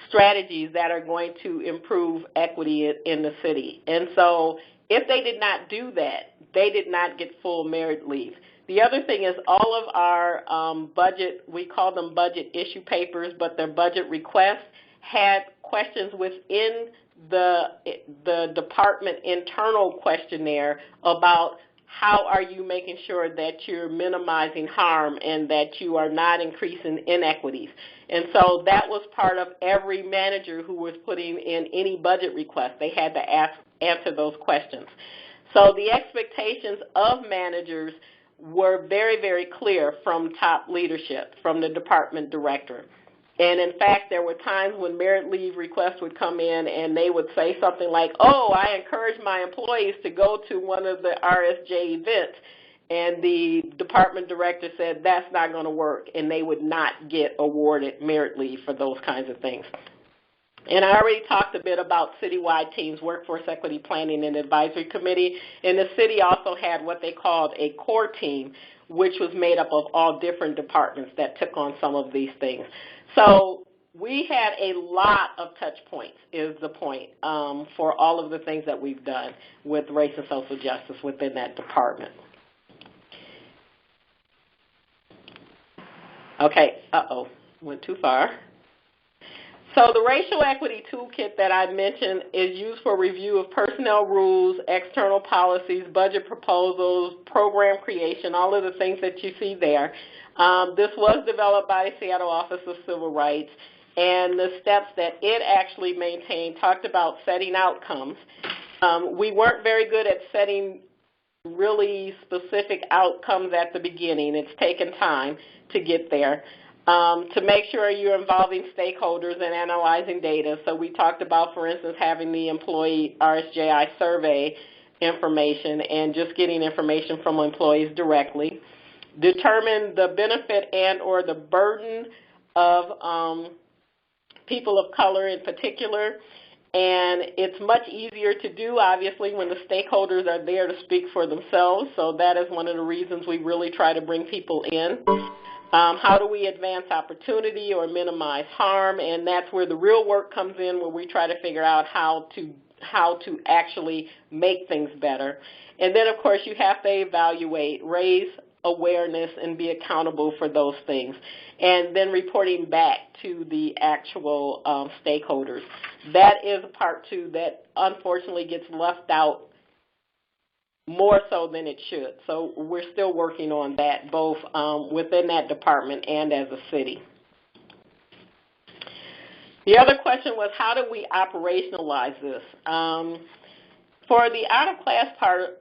E: strategies that are going to improve equity in the city. And so if they did not do that, they did not get full merit leave. The other thing is all of our budget, we call them budget issue papers, but their budget requests had questions within the department internal questionnaire about how are you making sure that you're minimizing harm and that you are not increasing inequities. And so that was part of every manager who was putting in any budget request. They had to answer those questions. So the expectations of managers were very, very clear from top leadership, from the department director. And in fact, there were times when merit leave requests would come in and they would say something like, oh, I encourage my employees to go to one of the RSJ events. And the department director said, that's not going to work, and they would not get awarded merit leave for those kinds of things. And I already talked a bit about citywide teams, Workforce Equity Planning and Advisory Committee, and the city also had what they called a core team, which was made up of all different departments that took on some of these things. So we had a lot of touch points, is the point, for all of the things that we've done with race and social justice within that department. Okay, went too far. So the Racial Equity Toolkit that I mentioned is used for review of personnel rules, external policies, budget proposals, program creation, all of the things that you see there. This was developed by the Seattle Office of Civil Rights, and the steps that it actually maintained talked about setting outcomes. We weren't very good at setting really specific outcomes at the beginning. It's taken time to get there. To make sure you're involving stakeholders and analyzing data. So we talked about, for instance, having the employee RSJI survey information and just getting information from employees directly. Determine the benefit and or the burden of people of color in particular. And it's much easier to do, obviously, when the stakeholders are there to speak for themselves. So that is one of the reasons we really try to bring people in. How do we advance opportunity or minimize harm? And that's where the real work comes in, where we try to figure out how to actually make things better. And then, of course, you have to evaluate, raise awareness, and be accountable for those things. And then reporting back to the actual stakeholders. That is a part, too, that unfortunately gets left out more so than it should. So we're still working on that, both within that department and as a city. The other question was, how do we operationalize this? For the out-of-class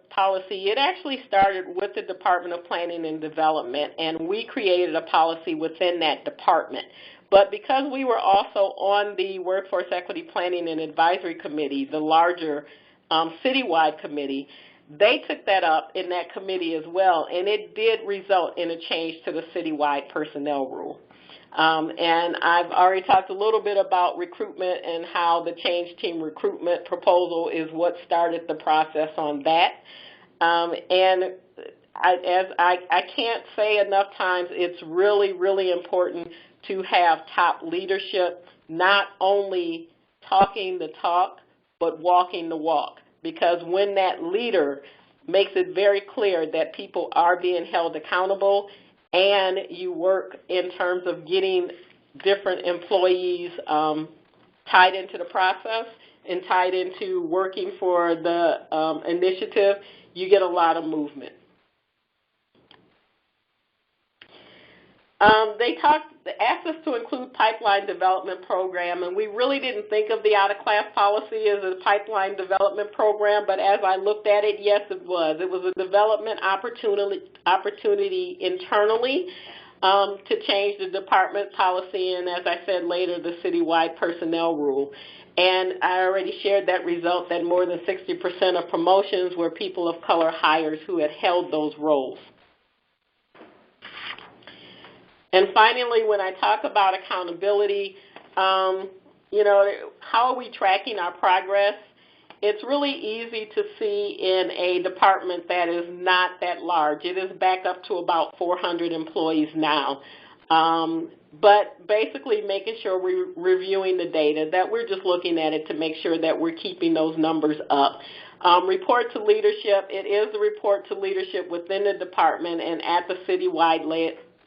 E: policy, it actually started with the Department of Planning and Development, and we created a policy within that department. But because we were also on the Workforce Equity Planning and Advisory Committee, the larger citywide committee, they took that up in that committee as well, and it did result in a change to the citywide personnel rule. And I've already talked a little bit about recruitment and how the change team recruitment proposal is what started the process on that. And I can't say enough times, it's really, really important to have top leadership not only talking the talk, but walking the walk. Because when that leader makes it very clear that people are being held accountable and you work in terms of getting different employees tied into the process and tied into working for the initiative, you get a lot of movement. They asked us to include pipeline development program, and we really didn't think of the out-of-class policy as a pipeline development program, but as I looked at it, yes, it was. It was a development opportunity internally to change the department policy and, as I said later, the citywide personnel rule. And I already shared that result that more than 60% of promotions were people of color hires who had held those roles. And finally, when I talk about accountability, you know, how are we tracking our progress? It's really easy to see in a department that is not that large. It is back up to about 400 employees now. But basically making sure we're reviewing the data, that we're just looking at it to make sure that we're keeping those numbers up. Report to leadership, it is the report to leadership within the department and at the citywide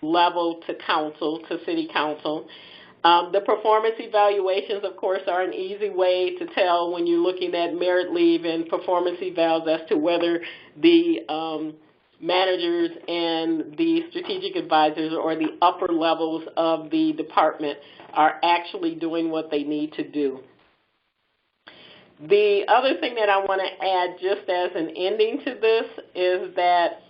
E: level to council, to city council. The performance evaluations, of course, are an easy way to tell when you're looking at merit leave and performance evals as to whether the managers and the strategic advisors or the upper levels of the department are actually doing what they need to do. The other thing that I want to add just as an ending to this is that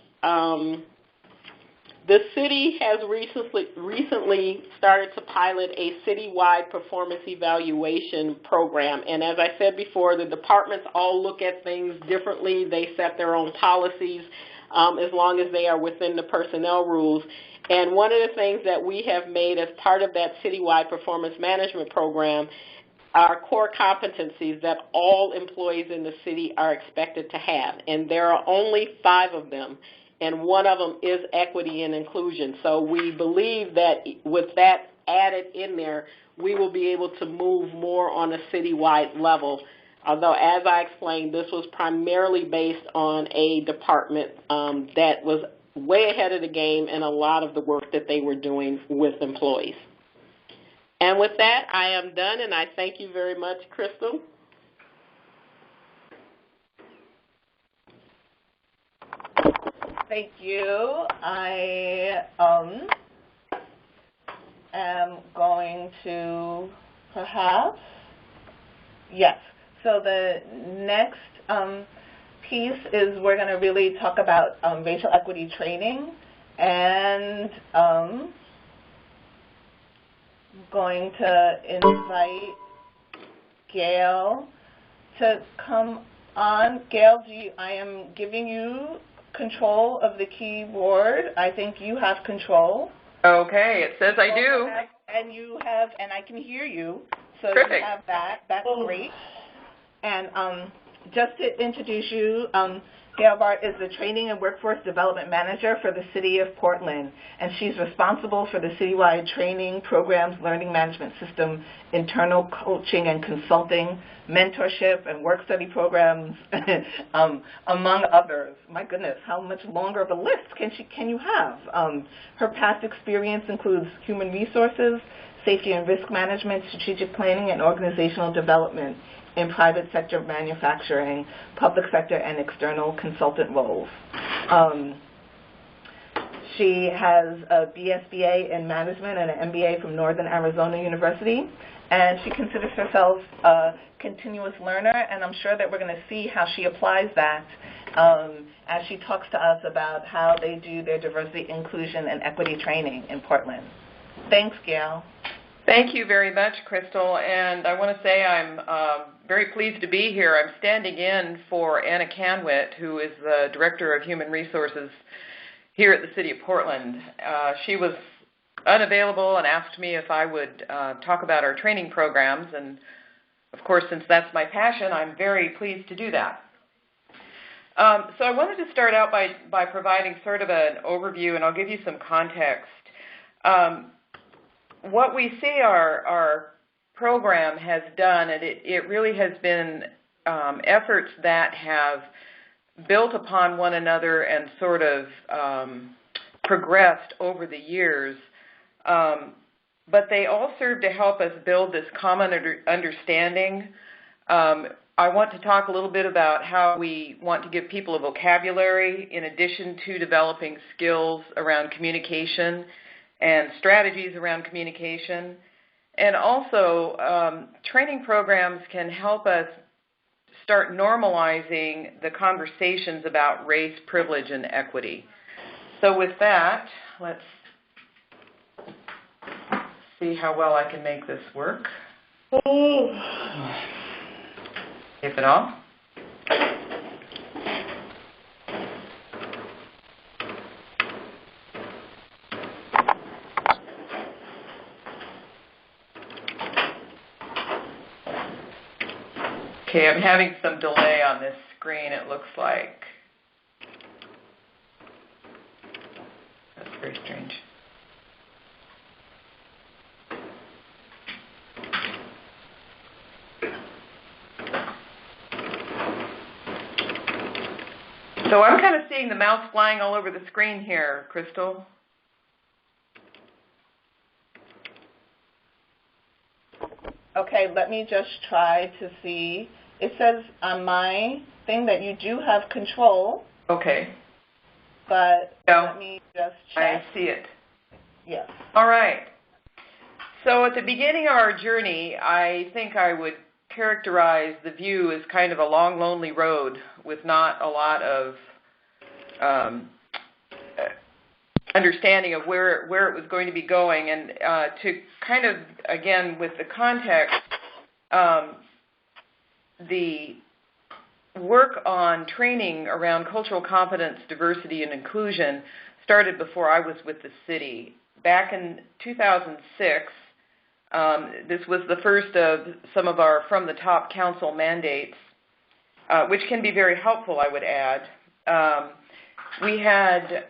E: the city has recently started to pilot a citywide performance evaluation program. And as I said before, the departments all look at things differently. They set their own policies as long as they are within the personnel rules. And one of the things that we have made as part of that citywide performance management program are core competencies that all employees in the city are expected to have. And there are only 5 of them. And one of them is equity and inclusion. So we believe that with that added in there, we will be able to move more on a citywide level. Although, as I explained, this was primarily based on a department that was way ahead of the game in a lot of the work that they were doing with employees. And with that, I am done, and I thank you very much, Crystal.
D: Thank you. I am going to perhaps, yes. So the next piece is we're going to really talk about racial equity training, and I'm going to invite Gail to come on. Gail, I am giving you control of the keyboard. I think you have control.
F: Okay, it says I do.
D: And you have, and I can hear you. So
F: Perfect.
D: You have that. That's great. And just to introduce you, Gail Bart is the Training and Workforce Development Manager for the City of Portland, and she's responsible for the citywide training programs, learning management system, internal coaching and consulting, mentorship, and work study programs, among others. My goodness, how much longer of a list can you have? Her past experience includes human resources, safety and risk management, strategic planning, and organizational development in private sector manufacturing, public sector, and external consultant roles. She has a BSBA in management and an MBA from Northern Arizona University, and she considers herself a continuous learner, and I'm sure that we're going to see how she applies that as she talks to us about how they do their diversity, inclusion, and equity training in Portland. Thanks, Gail.
F: Thank you very much, Crystal, and I want to say I'm very pleased to be here. I'm standing in for Anna Canwit, who is the Director of Human Resources here at the City of Portland. She was unavailable and asked me if I would talk about our training programs, and of course, since that's my passion, I'm very pleased to do that. So I wanted to start out by providing sort of an overview, and I'll give you some context. What we see our program has done, and it really has been efforts that have built upon one another and sort of progressed over the years, but they all serve to help us build this common understanding. I want to talk a little bit about how we want to give people a vocabulary in addition to developing skills around communication and strategies around communication. And also, training programs can help us start normalizing the conversations about race, privilege, and equity. So with that, let's see how well I can make this work. If at all. Okay, I'm having some delay on this screen, it looks like. That's very strange. So I'm kind of seeing the mouse flying all over the screen here, Crystal.
D: Okay, let me just try to see. It says on my thing that you do have control.
F: Okay.
D: But
F: no,
D: let me just check.
F: I see it.
D: Yes.
F: All right. So at the beginning of our journey, I think I would characterize the view as kind of a long, lonely road with not a lot of understanding of where it was going to be going. And to kind of, again, with the context, the work on training around cultural competence, diversity, and inclusion started before I was with the city. Back in 2006, this was the first of some of our From the Top Council mandates, which can be very helpful, I would add. We had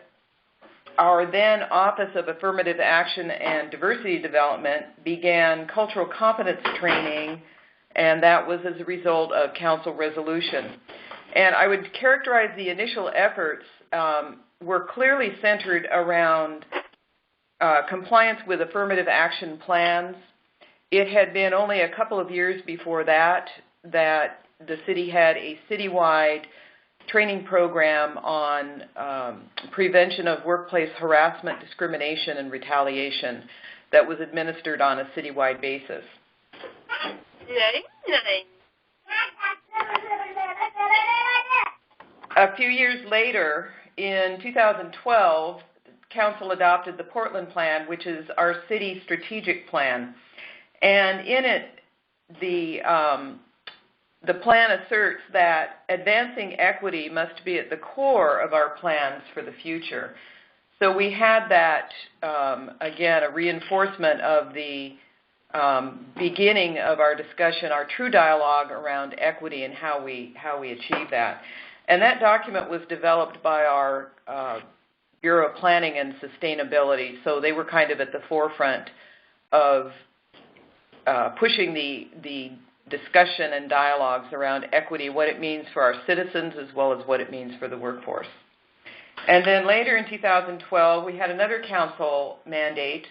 F: our then Office of Affirmative Action and Diversity Development began cultural competence training, and that was as a result of council resolution. And I would characterize the initial efforts were clearly centered around compliance with affirmative action plans. It had been only a couple of years before that the city had a citywide training program on prevention of workplace harassment, discrimination, and retaliation that was administered on a citywide basis. A few years later, in 2012, Council adopted the Portland Plan, which is our city strategic plan. And in it, the plan asserts that advancing equity must be at the core of our plans for the future. So we had that, again, a reinforcement of the beginning of our discussion, our true dialogue around equity and how we achieve that. And that document was developed by our Bureau of Planning and Sustainability, so they were kind of at the forefront of pushing the discussion and dialogues around equity, what it means for our citizens as well as what it means for the workforce. And then later in 2012, we had another council mandate,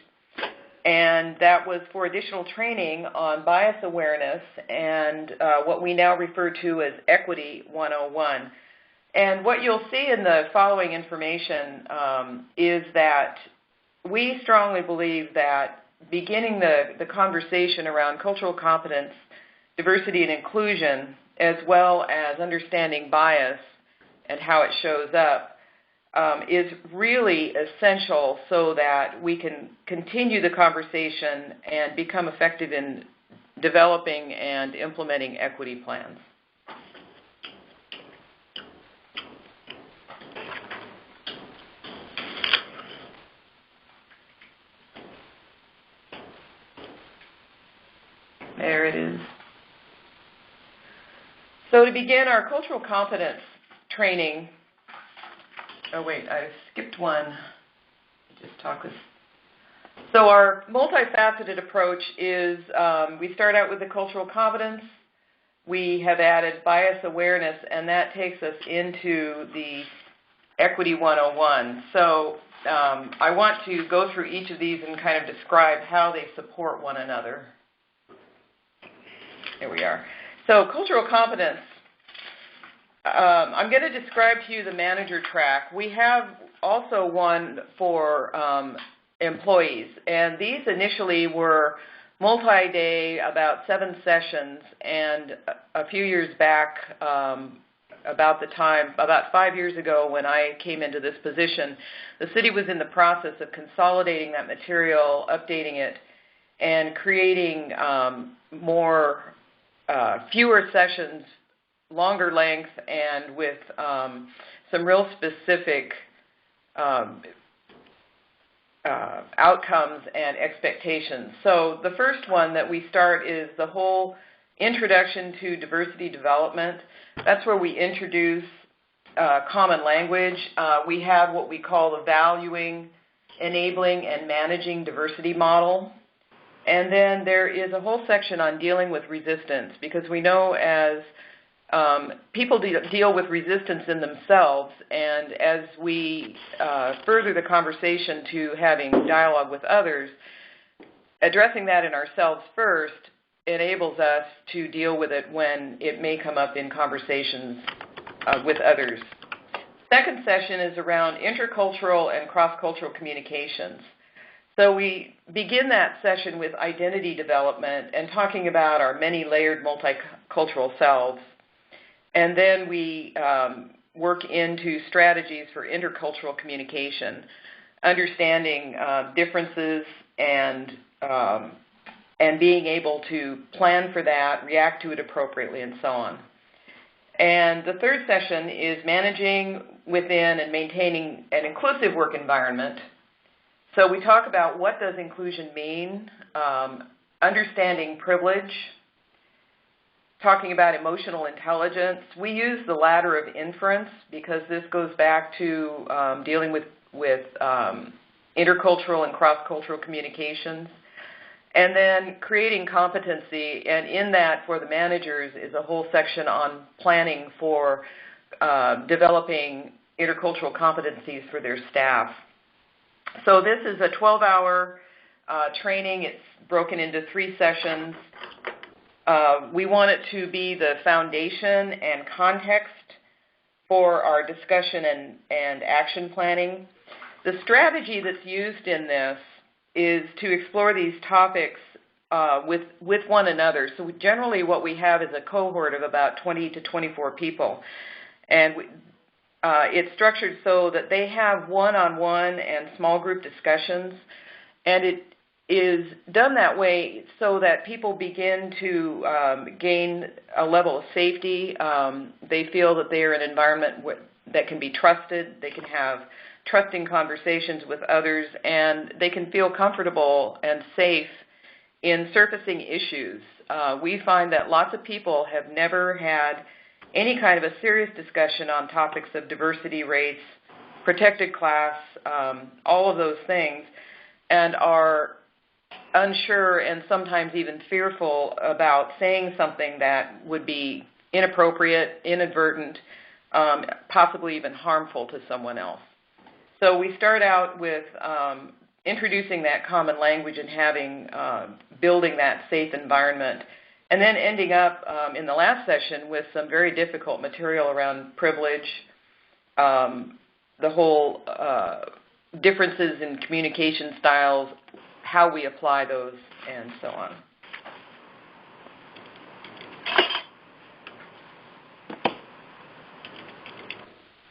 F: and that was for additional training on bias awareness and what we now refer to as Equity 101. And what you'll see in the following information is that we strongly believe that beginning the conversation around cultural competence, diversity and inclusion, as well as understanding bias and how it shows up, is really essential so that we can continue the conversation and become effective in developing and implementing equity plans. There it is. So to begin our cultural competence training, oh wait, I skipped one. Just talk with. So our multifaceted approach is we start out with the cultural competence. We have added bias awareness, and that takes us into the Equity 101. So I want to go through each of these and kind of describe how they support one another. Here we are. So cultural competence. I'm going to describe to you the manager track. We have also one for employees. And these initially were multi-day, about 7 sessions, and a few years back, about 5 years ago when I came into this position, the city was in the process of consolidating that material, updating it, and creating fewer sessions, longer length, and with some real specific outcomes and expectations. So the first one that we start is the whole introduction to diversity development. That's where we introduce common language. We have what we call the valuing, enabling, and managing diversity model. And then there is a whole section on dealing with resistance, because we know as people deal with resistance in themselves, and as we further the conversation to having dialogue with others, addressing that in ourselves first enables us to deal with it when it may come up in conversations with others. Second session is around intercultural and cross-cultural communications. So we begin that session with identity development and talking about our many-layered multicultural selves. And then we work into strategies for intercultural communication, understanding differences and being able to plan for that, react to it appropriately, and so on. And the third session is managing within and maintaining an inclusive work environment. So we talk about what does inclusion mean, understanding privilege, talking about emotional intelligence. We use the ladder of inference because this goes back to dealing with intercultural and cross-cultural communications. And then creating competency, and in that for the managers is a whole section on planning for developing intercultural competencies for their staff. So this is a 12-hour training. It's broken into 3 sessions. We want it to be the foundation and context for our discussion and action planning. The strategy that's used in this is to explore these topics with one another. So generally what we have is a cohort of about 20 to 24 people. And it's structured so that they have one-on-one and small group discussions. And it is done that way so that people begin to gain a level of safety. They feel that they are in an environment that can be trusted. They can have trusting conversations with others, and they can feel comfortable and safe in surfacing issues. We find that lots of people have never had any kind of a serious discussion on topics of diversity, race, protected class, all of those things, and are unsure and sometimes even fearful about saying something that would be inappropriate, inadvertent, possibly even harmful to someone else. So we start out with introducing that common language and building that safe environment, and then ending up in the last session with some very difficult material around privilege, the whole differences in communication styles, how we apply those, and so on.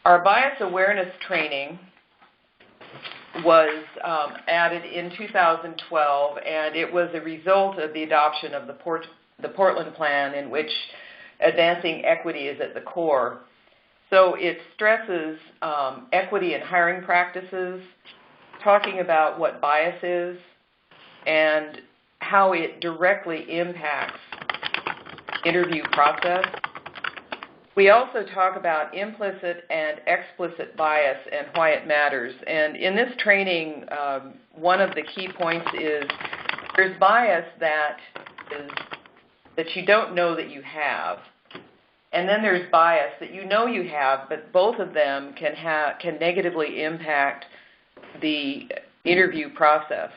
F: Our bias awareness training was added in 2012, and it was a result of the adoption of the Portland Plan, in which advancing equity is at the core. So it stresses equity in hiring practices, talking about what bias is, and how it directly impacts interview process. We also talk about implicit and explicit bias and why it matters. And in this training, one of the key points is there's bias that you don't know that you have. And then there's bias that you know you have, but both of them can negatively impact the interview process.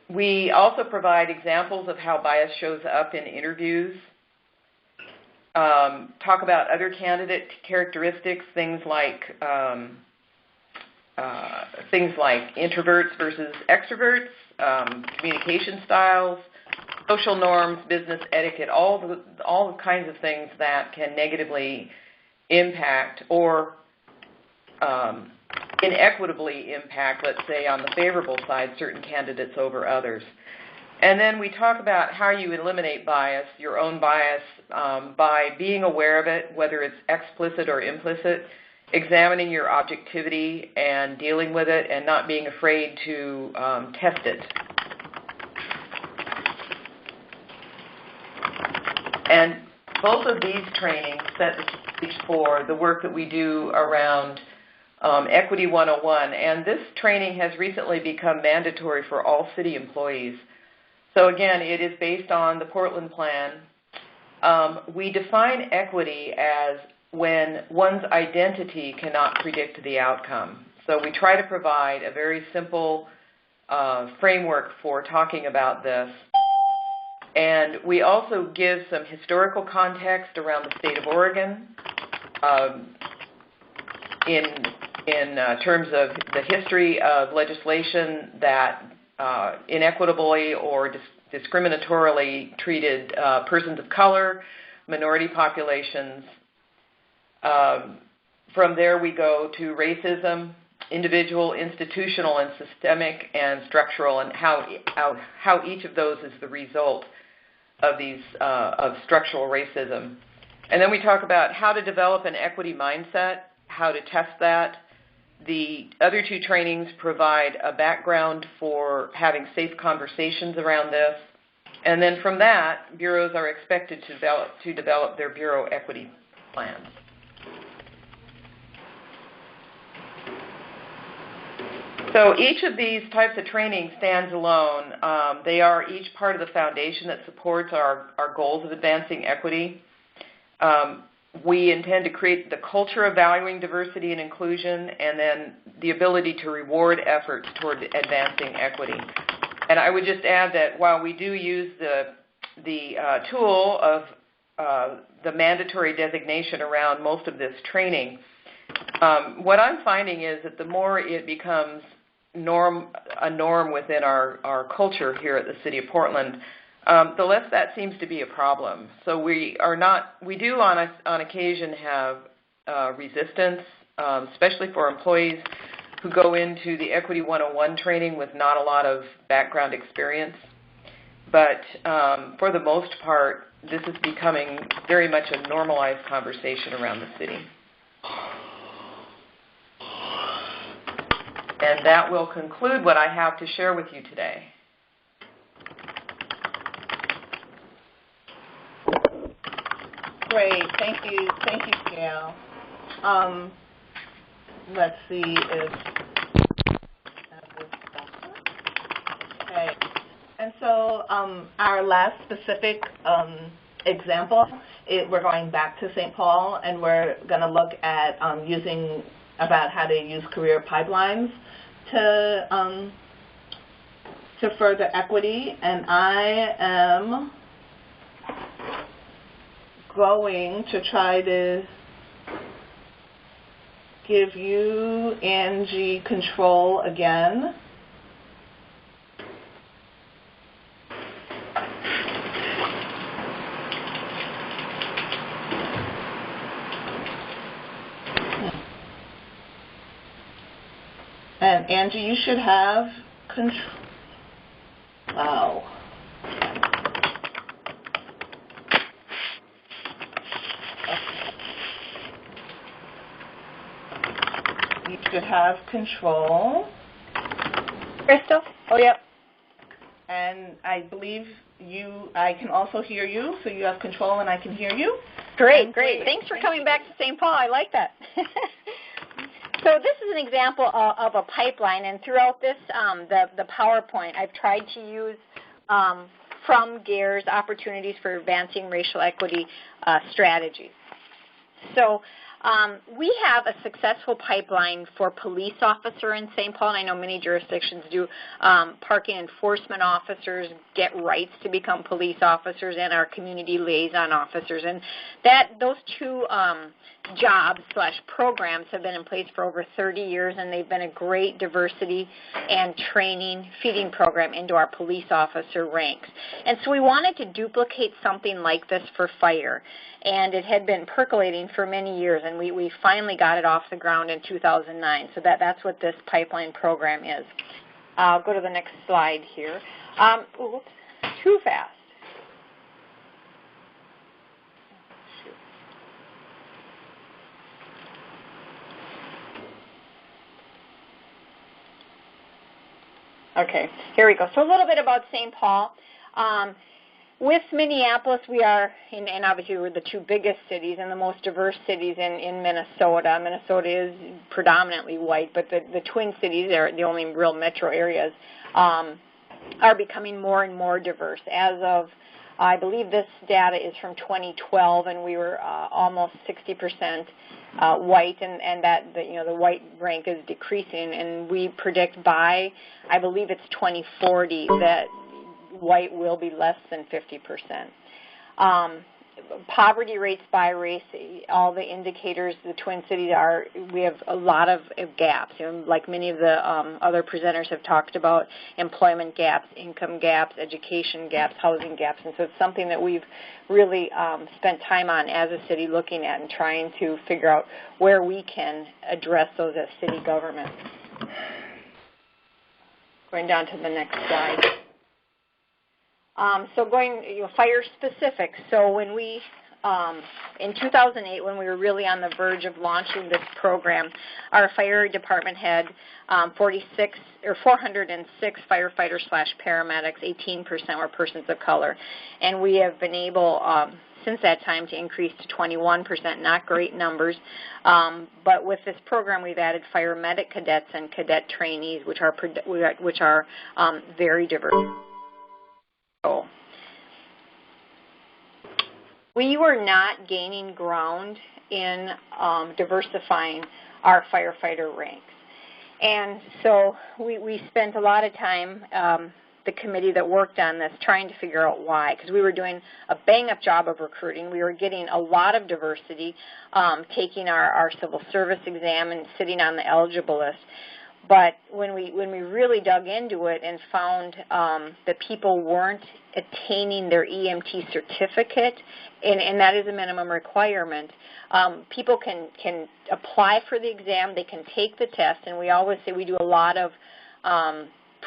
F: We also provide examples of how bias shows up in interviews. Talk about other candidate characteristics, things like things like introverts versus extroverts, communication styles, social norms, business etiquette, all the kinds of things that can negatively impact or inequitably impact, let's say, on the favorable side, certain candidates over others. And then we talk about how you eliminate bias, your own bias, by being aware of it, whether it's explicit or implicit, examining your objectivity and dealing with it, and not being afraid to test it. And both of these trainings set the stage for the work that we do around Equity 101. And this training has recently become mandatory for all city employees. So again, it is based on the Portland Plan. We define equity as when one's identity cannot predict the outcome. So we try to provide a very simple framework for talking about this. And we also give some historical context around the state of Oregon in terms of the history of legislation that inequitably or discriminatorily treated persons of color, minority populations. From there we go to racism, individual, institutional, and systemic and structural, and how each of those is the result of these of structural racism. And then we talk about how to develop an equity mindset, how to test that. The other two trainings provide a background for having safe conversations around this. And then from that, bureaus are expected to develop their bureau equity plans. So each of these types of training stands alone. They are each part of the foundation that supports our goals of advancing equity. We intend to create the culture of valuing diversity and inclusion, and then the ability to reward efforts toward advancing equity. And I would just add that while we do use the tool of the mandatory designation around most of this training, what I'm finding is that the more it becomes a norm within our culture here at the City of Portland, the less that seems to be a problem. So we do on occasion have resistance, especially for employees who go into the Equity 101 training with not a lot of background experience. But for the most part, this is becoming very much a normalized conversation around the city. And that will conclude what I have to share with you today.
D: Great, thank you, Gail. Let's see if okay. And so our last specific example, we're going back to St. Paul, and we're going to look at about how to use career pipelines to further equity. And I am going to try to give you, Angie, control again. And Angie, you should have control. Wow. You should have control.
B: Crystal? Oh, yep.
D: And I believe I can also hear you, so you have control and I can hear you.
B: Great. Thanks for coming back to St. Paul. I like that. So this is an example of a pipeline, and throughout this, the PowerPoint, I've tried to use from GARE's Opportunities for Advancing Racial Equity strategies. So We have a successful pipeline for police officer in St. Paul, and I know many jurisdictions do. Parking enforcement officers get rights to become police officers, and our community liaison officers. And those two jobs/programs have been in place for over 30 years, and they've been a great diversity and training feeding program into our police officer ranks. And so we wanted to duplicate something like this for fire, and it had been percolating for many years, and we finally got it off the ground in 2009. So that's what this pipeline program is. I'll go to the next slide here. Oops, too fast. Okay, here we go. So a little bit about St. Paul. With Minneapolis, we are, and obviously we're the two biggest cities and the most diverse cities in Minnesota. Minnesota is predominantly white, but the Twin Cities are the only real metro areas, are becoming more and more diverse. As of, I believe this data is from 2012, and we were almost 60% white, and that the white rank is decreasing, and we predict by, I believe it's 2040, that white will be less than 50%. Poverty rates by race, all the indicators, the Twin Cities we have a lot of gaps, like many of the other presenters have talked about, employment gaps, income gaps, education gaps, housing gaps, and so it's something that we've really spent time on as a city looking at and trying to figure out where we can address those as city government. Going down to the next slide. So going fire specific. So when we in 2008, when we were really on the verge of launching this program, our fire department had 406 firefighters/paramedics. 18% were persons of color, and we have been able since that time to increase to 21%. Not great numbers, but with this program, we've added fire medic cadets and cadet trainees, which are very diverse. We were not gaining ground in diversifying our firefighter ranks. And so we spent a lot of time, the committee that worked on this, trying to figure out why, because we were doing a bang-up job of recruiting. We were getting a lot of diversity, taking our civil service exam and sitting on the eligible list. But when we really dug into it and found that people weren't attaining their EMT certificate, and that is a minimum requirement, people can apply for the exam, they can take the test, and we always say we do a lot of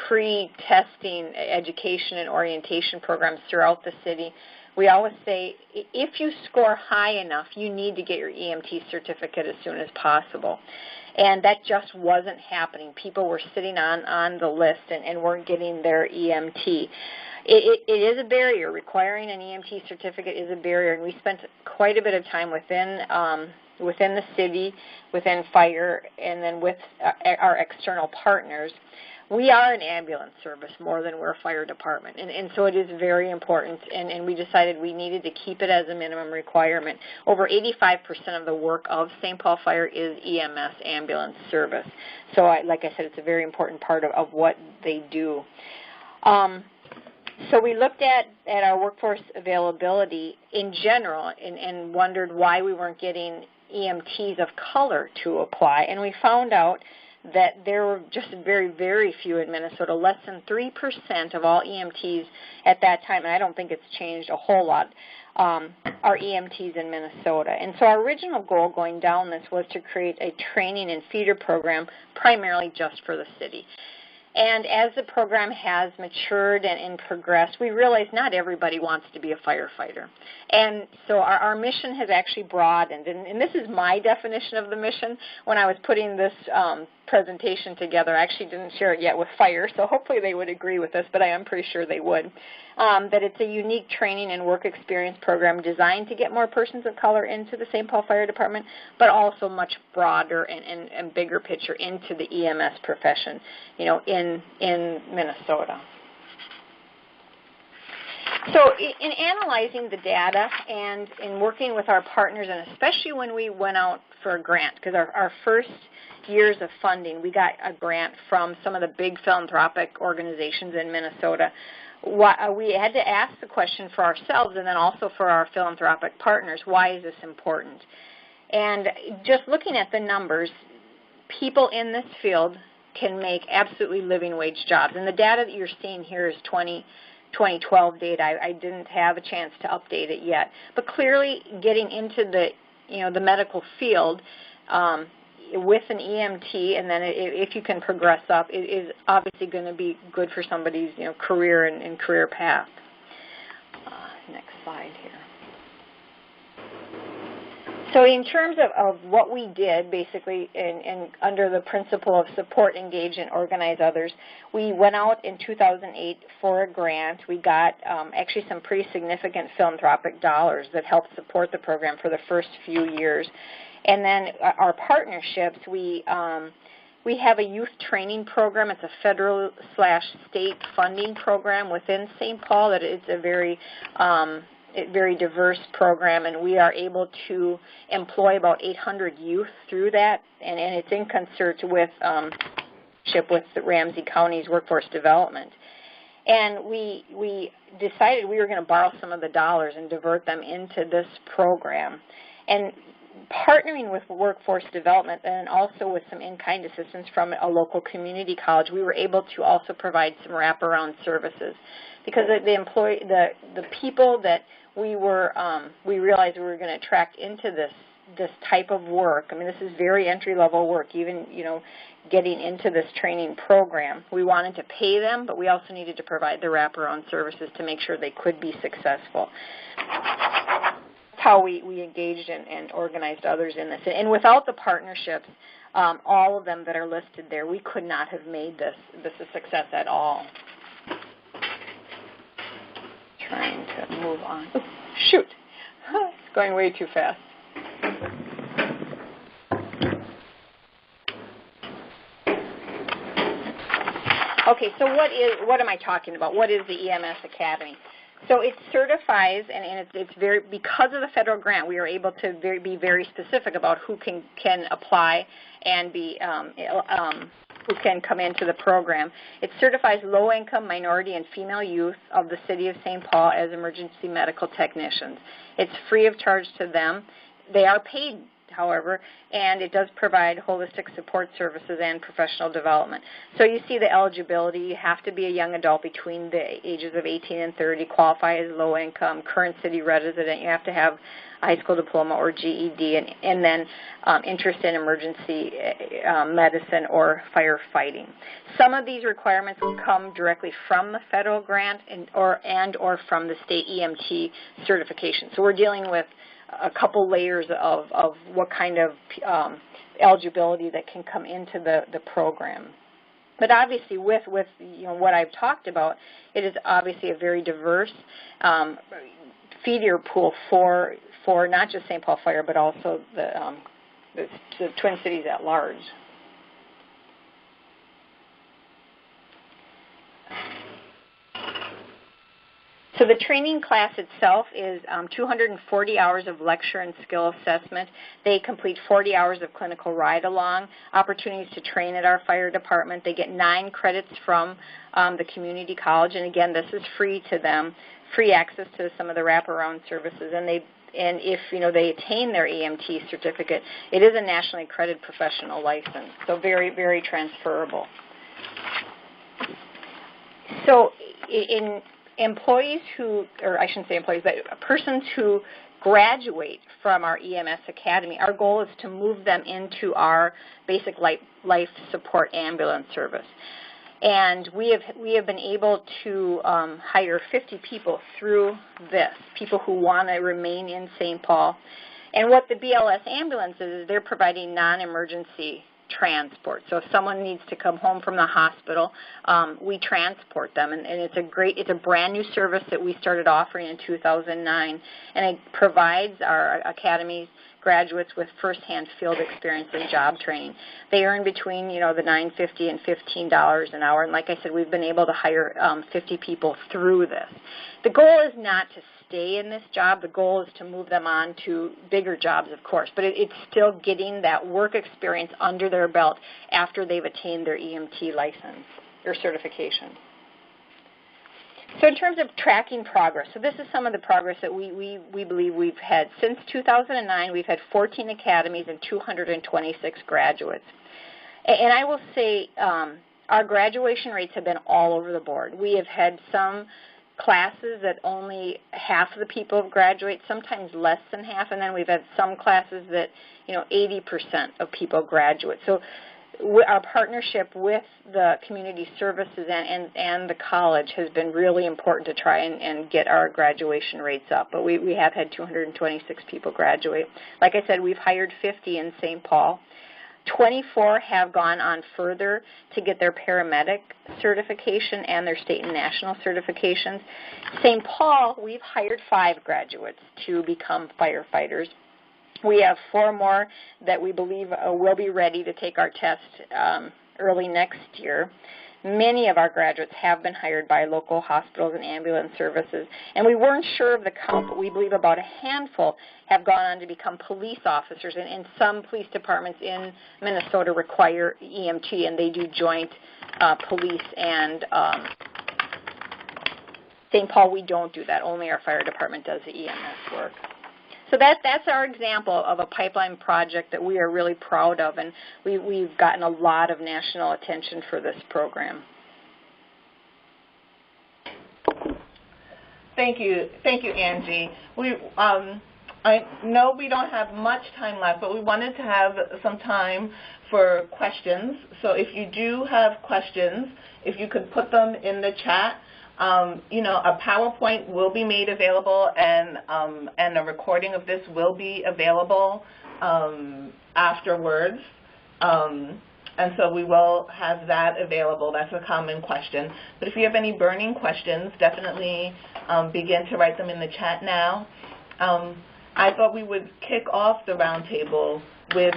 B: pre-testing education and orientation programs throughout the city. We always say if you score high enough, you need to get your EMT certificate as soon as possible. And that just wasn't happening. People were sitting on the list and weren't getting their EMT. It is a barrier. Requiring an EMT certificate is a barrier, and we spent quite a bit of time within the city, within fire, and then with our external partners. We are an ambulance service more than we're a fire department, and so it is very important, and we decided we needed to keep it as a minimum requirement. Over 85% of the work of St. Paul Fire is EMS, ambulance service. So like I said, it's a very important part of what they do. So we looked at our workforce availability in general and wondered why we weren't getting EMTs of color to apply, and we found out that there were just very, very few in Minnesota. Less than 3% of all EMTs at that time, and I don't think it's changed a whole lot, are EMTs in Minnesota. And so our original goal going down this was to create a training and feeder program primarily just for the city. And as the program has matured and progressed, we realized not everybody wants to be a firefighter. And so our mission has actually broadened. And this is my definition of the mission. When I was putting this presentation together, I actually didn't share it yet with fire, so hopefully they would agree with this, but I am pretty sure they would, that it's a unique training and work experience program designed to get more persons of color into the St. Paul Fire Department, but also much broader and bigger picture into the EMS profession, in Minnesota. So in analyzing the data and in working with our partners, and especially when we went out for a grant, because our first years of funding, we got a grant from some of the big philanthropic organizations in Minnesota. We had to ask the question for ourselves and then also for our philanthropic partners, why is this important? And just looking at the numbers, people in this field can make absolutely living wage jobs. And the data that you're seeing here is 2012 data. I didn't have a chance to update it yet. But clearly getting into the medical field with an EMT, and then if you can progress up, it is obviously going to be good for somebody's career and career path. Next slide here. So in terms of what we did, basically, and under the principle of support, engage, and organize others, we went out in 2008 for a grant. We got actually some pretty significant philanthropic dollars that helped support the program for the first few years. And then our partnerships, we have a youth training program. It's a federal/state funding program within St. Paul. That it's a very diverse program, and we are able to employ about 800 youth through that, and it's in concert with the Ramsey County's workforce development. And we decided we were going to borrow some of the dollars and divert them into this program. And partnering with workforce development and also with some in-kind assistance from a local community college, we were able to also provide some wraparound services, because the people that we realized we were going to attract into this type of work. I mean, this is very entry-level work, even getting into this training program. We wanted to pay them, but we also needed to provide the wraparound services to make sure they could be successful. How we engaged and organized others in this. And without the partnerships, all of them that are listed there, we could not have made this a success at all. Trying to move on. Oh, shoot. It's going way too fast. Okay, so what am I talking about? What is the EMS Academy? So it certifies, and it's very, because of the federal grant, we are able to be very specific about who can apply and who can come into the program. It certifies low-income, minority, and female youth of the City of St. Paul as emergency medical technicians. It's free of charge to them. They are paid, however, and it does provide holistic support services and professional development. So you see the eligibility. You have to be a young adult between the ages of 18 and 30, qualify as low income, current city resident. You have to have a high school diploma or GED, and then interest in emergency medicine or firefighting. Some of these requirements will come directly from the federal grant or from the state EMT certification. So we're dealing with a couple layers of what kind of eligibility that can come into the program. But obviously with what I've talked about, it is obviously a very diverse feeder pool for not just St. Paul Fire, but also the Twin Cities at large. So the training class itself is 240 hours of lecture and skill assessment. They complete 40 hours of clinical ride-along, opportunities to train at our fire department. They get 9 credits from the community college, and again, this is free to them, free access to some of the wraparound services, and if they attain their EMT certificate, it is a nationally accredited professional license, so very, very transferable. So in employees persons who graduate from our EMS Academy, our goal is to move them into our basic life support ambulance service. And we have been able to hire 50 people through this, people who want to remain in St. Paul. And what the BLS ambulance is they're providing non-emergency transport. So if someone needs to come home from the hospital, we transport them, and it's a brand new service that we started offering in 2009, and it provides our academies graduates with firsthand field experience and job training. They earn between, the $9.50 and $15 an hour. And like I said, we've been able to hire 50 people through this. The goal is not to stay in this job. The goal is to move them on to bigger jobs, of course, but it's still getting that work experience under their belt after they've attained their EMT license or certification. So in terms of tracking progress, so this is some of the progress that we believe we've had. Since 2009, we've had 14 academies and 226 graduates. And I will say our graduation rates have been all over the board. We have had some classes that only half of the people graduate, sometimes less than half, and then we've had some classes that 80% of people graduate. So our partnership with the community services and the college has been really important to try and get our graduation rates up. But we have had 226 people graduate. Like I said, we've hired 50 in St. Paul. 24 have gone on further to get their paramedic certification and their state and national certifications. St. Paul, we've hired 5 graduates to become firefighters. We have 4 more that we believe will be ready to take our test early next year. Many of our graduates have been hired by local hospitals and ambulance services, and we weren't sure of the count, but we believe about a handful have gone on to become police officers, and some police departments in Minnesota require EMT, and they do joint police and St. Paul, we don't do that. Only our fire department does the EMS work. So that's our example of a pipeline project that we are really proud of, and we've gotten a lot of national attention for this program.
D: Thank you, Angie. I know we don't have much time left, but we wanted to have some time for questions. So if you do have questions, if you could put them in the chat. A PowerPoint will be made available, and a recording of this will be available afterwards. And so we will have that available. That's a common question. But if you have any burning questions, definitely begin to write them in the chat now. I thought we would kick off the roundtable with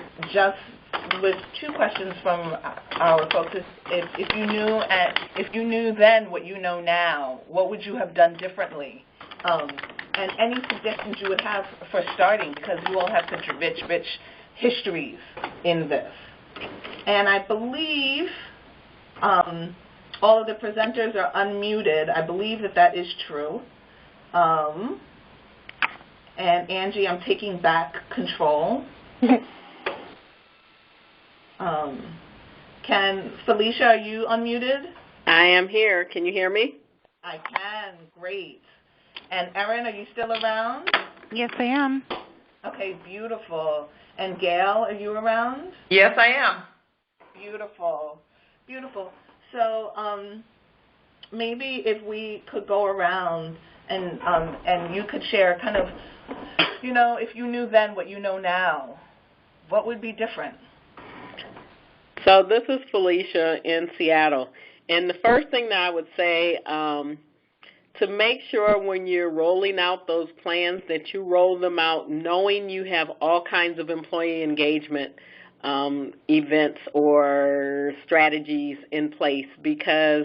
D: 2 questions from our folks. If you knew then what you know now, what would you have done differently? And any suggestions you would have for starting, because you all have such rich histories in this. And I believe all of the presenters are unmuted. I believe that is true. And Angie, I'm taking back control. Felicia, are you unmuted?
E: I am here. Can you hear me?
D: I can. Great. And Erin, are you still around?
C: Yes, I am.
D: Okay, beautiful. And Gail, are you around?
F: Yes, I am.
D: Beautiful. So maybe if we could go around and you could share kind of, if you knew then what you know now, what would be different?
E: So this is Felicia in Seattle. And the first thing that I would say, to make sure when you're rolling out those plans that you roll them out knowing you have all kinds of employee engagement events or strategies in place, because,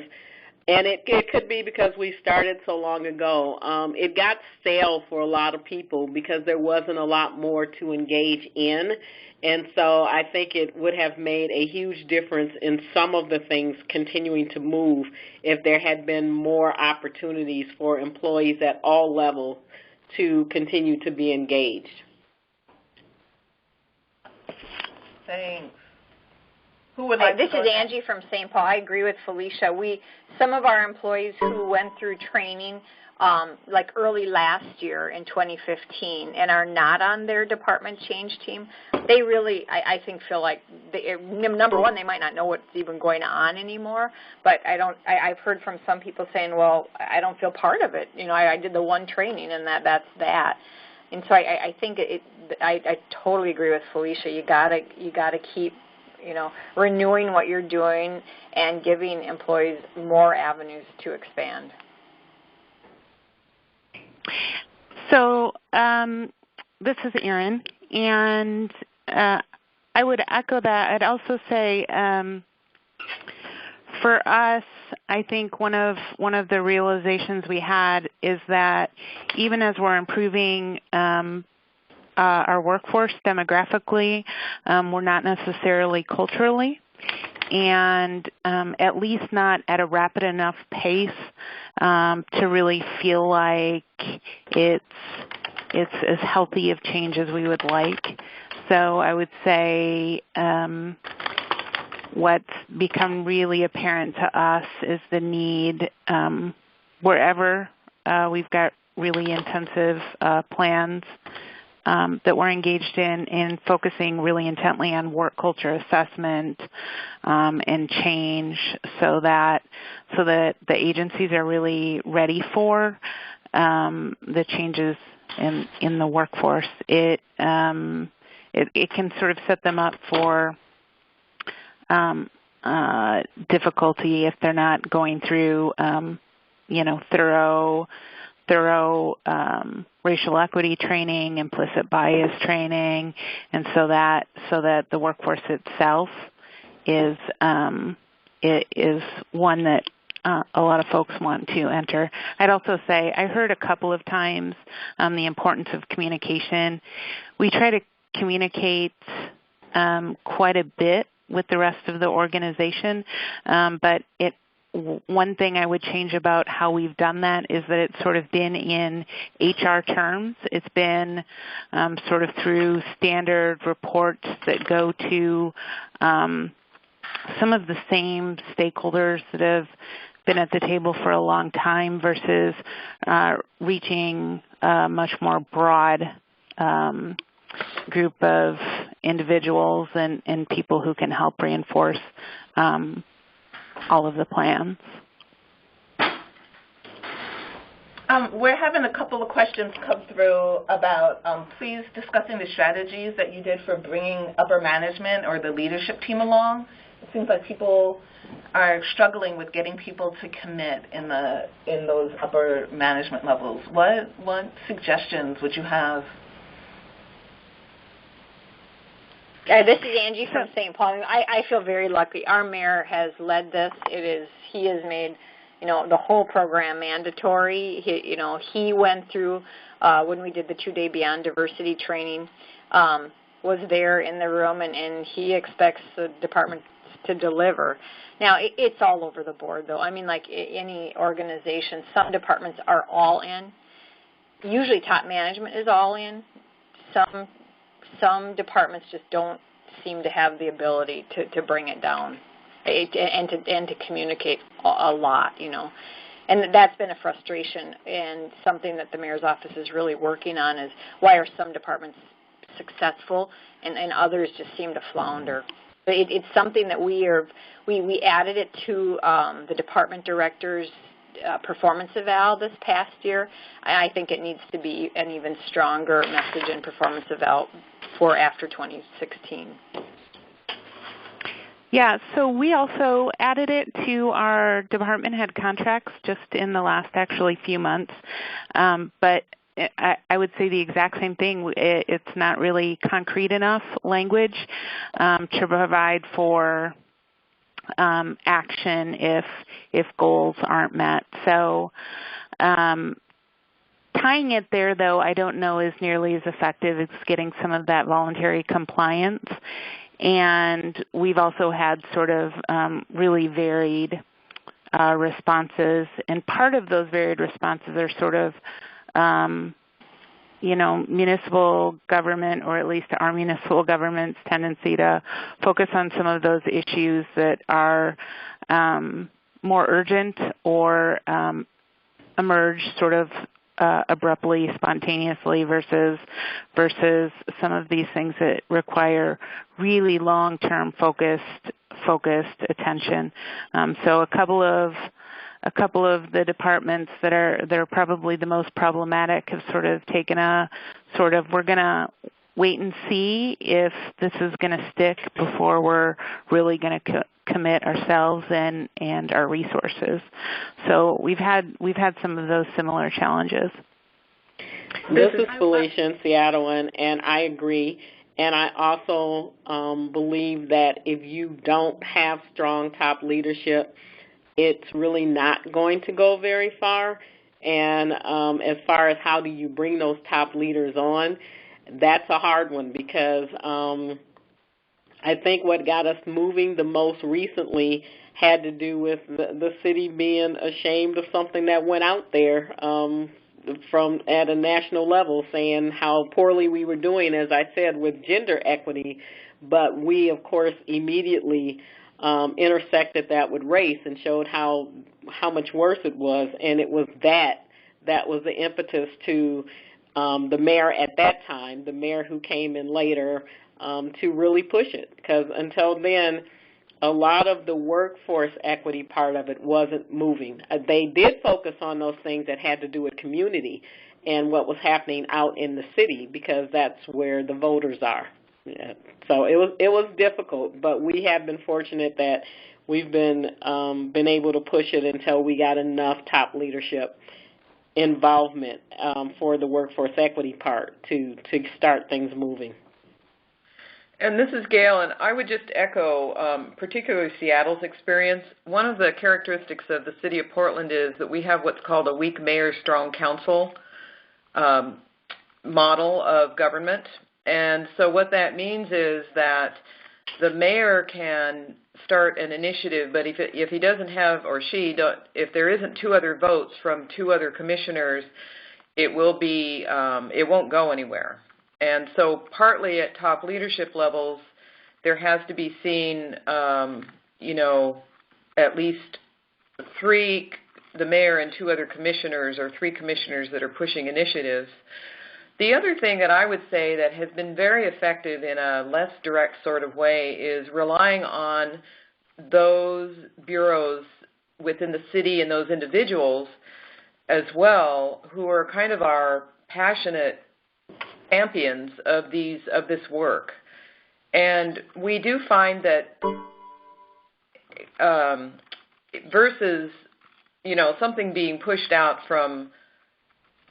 E: and it could be because we started so long ago, it got stale for a lot of people because there wasn't a lot more to engage in. And so I think it would have made a huge difference in some of the things continuing to move if there had been more opportunities for employees at all levels to continue to be engaged.
D: Thanks. Who would like
B: This is Angie from St. Paul. I agree with Felicia. Some of our employees who went through training like early last year in 2015 and are not on their department change team, they really, I think, feel like, number one, they might not know what's even going on anymore, but I've heard from some people saying, well, I don't feel part of it. I did the one training and that's that. And so I think I totally agree with Felicia. You gotta keep, renewing what you're doing and giving employees more avenues to expand.
C: So this is Erin, and I would echo that. I'd also say for us, I think one of the realizations we had is that even as we're improving our workforce demographically, we're not necessarily culturally, and at least not at a rapid enough pace to really feel like it's as healthy of change as we would like. So I would say what's become really apparent to us is the need wherever we've got really intensive plans that we're engaged in focusing really intently on work culture assessment and change so that the agencies are really ready for the changes in the workforce. It can sort of set them up for difficulty if they're not going through thorough racial equity training, implicit bias training, and so that the workforce itself is one that a lot of folks want to enter. I'd also say I heard a couple of times the importance of communication. We try to communicate quite a bit with the rest of the organization, but one thing I would change about how we've done that is that it's sort of been in HR terms. It's been sort of through standard reports that go to some of the same stakeholders that have been at the table for a long time versus reaching a much more broad group of individuals and people who can help reinforce all of the plans.
D: We're having a couple of questions come through about please discussing the strategies that you did for bringing upper management or the leadership team along. It seems like people are struggling with getting people to commit in those upper management levels. What suggestions would you have?
B: This is Angie from St. Paul. I feel very lucky. Our mayor has led this. He has made, the whole program mandatory. He went through when we did the 2-day Beyond Diversity training, was there in the room, and he expects the department to deliver. Now, it's all over the board, though. I mean, like any organization, some departments are all in. Usually top management is all in. Some departments just don't seem to have the ability to bring it down and to communicate a lot, And that's been a frustration, and something that the mayor's office is really working on is why are some departments successful and others just seem to flounder. But it's something that we added it to the department director's performance eval this past year. I think it needs to be an even stronger message in performance eval for after 2016.
C: Yeah, so we also added it to our department head contracts just in the last actually few months. But I would say the exact same thing. It's not really concrete enough language to provide for action if goals aren't met. So tying it there, though, I don't know is nearly as effective as getting some of that voluntary compliance. And we've also had sort of really varied responses. And part of those varied responses are sort of, municipal government, or at least our municipal government's tendency to focus on some of those issues that are more urgent or emerge sort of abruptly, spontaneously versus some of these things that require really long-term focused attention. So a couple of the departments that are probably the most problematic have sort of taken we're going to wait and see if this is going to stick before we're really going to commit ourselves and our resources. So we've had some of those similar challenges.
E: This is Felicia in Seattle, and I agree. And I also believe that if you don't have strong top leadership, it's really not going to go very far. And as far as how do you bring those top leaders on, that's a hard one because I think what got us moving the most recently had to do with the city being ashamed of something that went out there from at a national level, saying how poorly we were doing, as I said, with gender equity. But we, of course, immediately intersected that with race and showed how much worse it was. And it was that was the impetus to the mayor at that time, the mayor who came in later, to really push it. Because until then, a lot of the workforce equity part of it wasn't moving. They did focus on those things that had to do with community and what was happening out in the city because that's where the voters are. Yeah. So it was difficult, but we have been fortunate that we've been able to push it until we got enough top leadership involvement for the workforce equity part to start things moving.
F: And this is Gail, and I would just echo particularly Seattle's experience. One of the characteristics of the city of Portland is that we have what's called a weak mayor, strong council model of government. And so what that means is that the mayor can start an initiative, but if he doesn't have, or she, if there isn't 2 other votes from 2 other commissioners, it won't go anywhere. And so partly at top leadership levels, there has to be seen, at least 3, the mayor and 2 other commissioners, or 3 commissioners that are pushing initiatives. The other thing that I would say that has been very effective in a less direct sort of way is relying on those bureaus within the city and those individuals as well who are kind of our passionate champions of this work. And we do find that versus something being pushed out from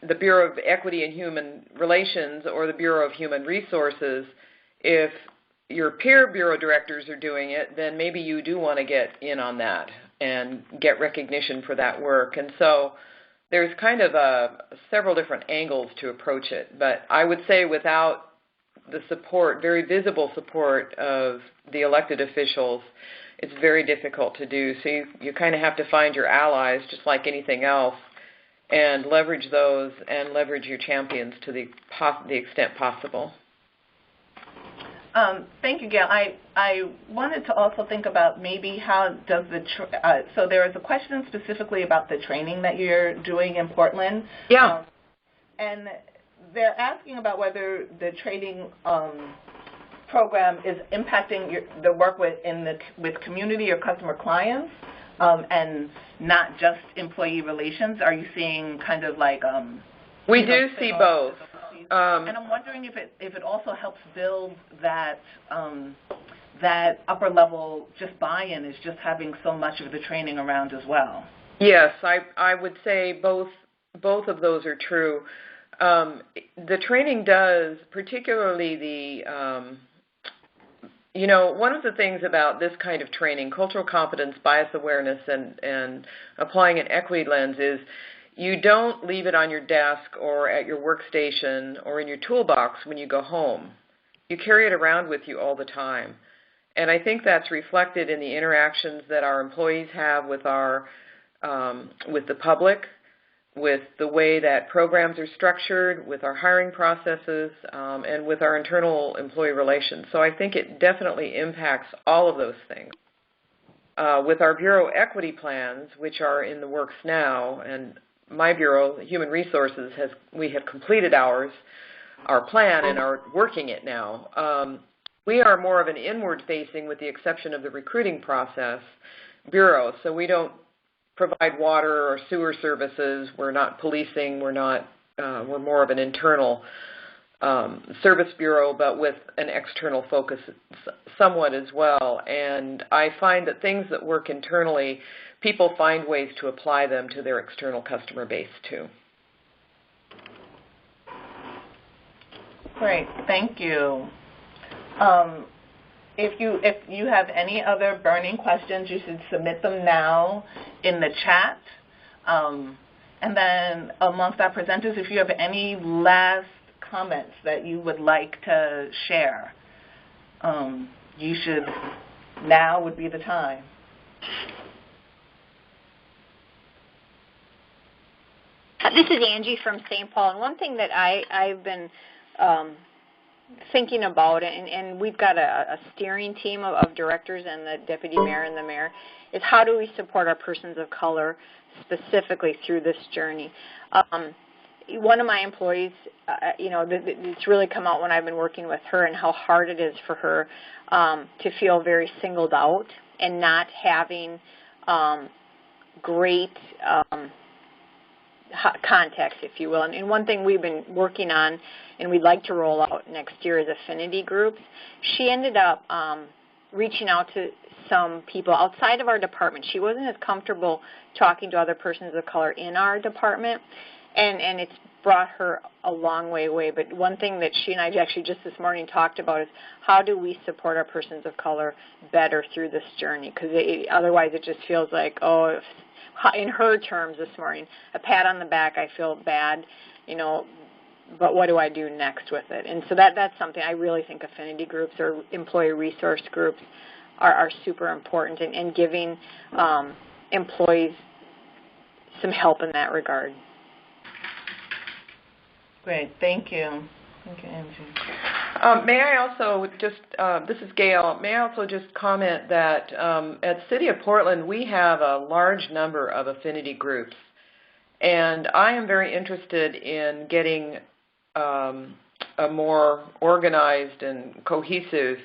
F: the Bureau of Equity and Human Relations or the Bureau of Human Resources, if your peer bureau directors are doing it, then maybe you do want to get in on that and get recognition for that work. And so there's kind of several different angles to approach it. But I would say without the support, very visible support of the elected officials, it's very difficult to do. So you kind of have to find your allies, just like anything else, and leverage those and leverage your champions to the extent possible.
D: Thank you, Gail. I wanted to also think about maybe how does so there is a question specifically about the training that you're doing in Portland.
F: Yeah.
D: And they're asking about whether the training program is impacting the work with community or customer clients and not just employee relations. Are you seeing kind of like
F: we do see both.
D: And I'm wondering if it also helps build that upper level just buy-in is just having so much of the training around as well.
F: Yes, I would say both of those are true. The training does, particularly one of the things about this kind of training, cultural competence, bias awareness, and applying an equity lens is you don't leave it on your desk or at your workstation or in your toolbox when you go home. You carry it around with you all the time. And I think that's reflected in the interactions that our employees have with with the public, with the way that programs are structured, with our hiring processes, and with our internal employee relations. So I think it definitely impacts all of those things. With our Bureau equity plans, which are in the works now, and my Bureau, Human Resources, we have completed our plan and are working it now. We are more of an inward-facing, with the exception of the recruiting process, bureau. So we don't provide water or sewer services. We're not policing. We're more of an internal service bureau, but with an external focus somewhat as well. And I find that things that work internally, people find ways to apply them to their external customer base too.
D: Great, thank you. If you have any other burning questions, you should submit them now in the chat. And then amongst our presenters, if you have any last comments that you would like to share, you should, now would be the time.
B: This is Angie from St. Paul, and one thing that I've been thinking about, and we've got a steering team of directors and the deputy mayor and the mayor, is how do we support our persons of color specifically through this journey. One of my employees, it's really come out when I've been working with her and how hard it is for her to feel very singled out and not having great contacts, if you will. And one thing we've been working on and we'd like to roll out next year is affinity groups. She ended up reaching out to some people outside of our department. She wasn't as comfortable talking to other persons of color in our department, and it's brought her a long way. But one thing that she and I actually just this morning talked about is how do we support our persons of color better through this journey? Because otherwise it just feels like, oh, in her terms this morning, a pat on the back, I feel bad, but what do I do next with it? And so that's something I really think affinity groups or employee resource groups are super important in giving employees some help in that regard.
D: Great, thank you. Thank you, Angie.
F: May I also just, this is Gail, may I also just comment that at City of Portland we have a large number of affinity groups, and I am very interested in getting a more organized and cohesive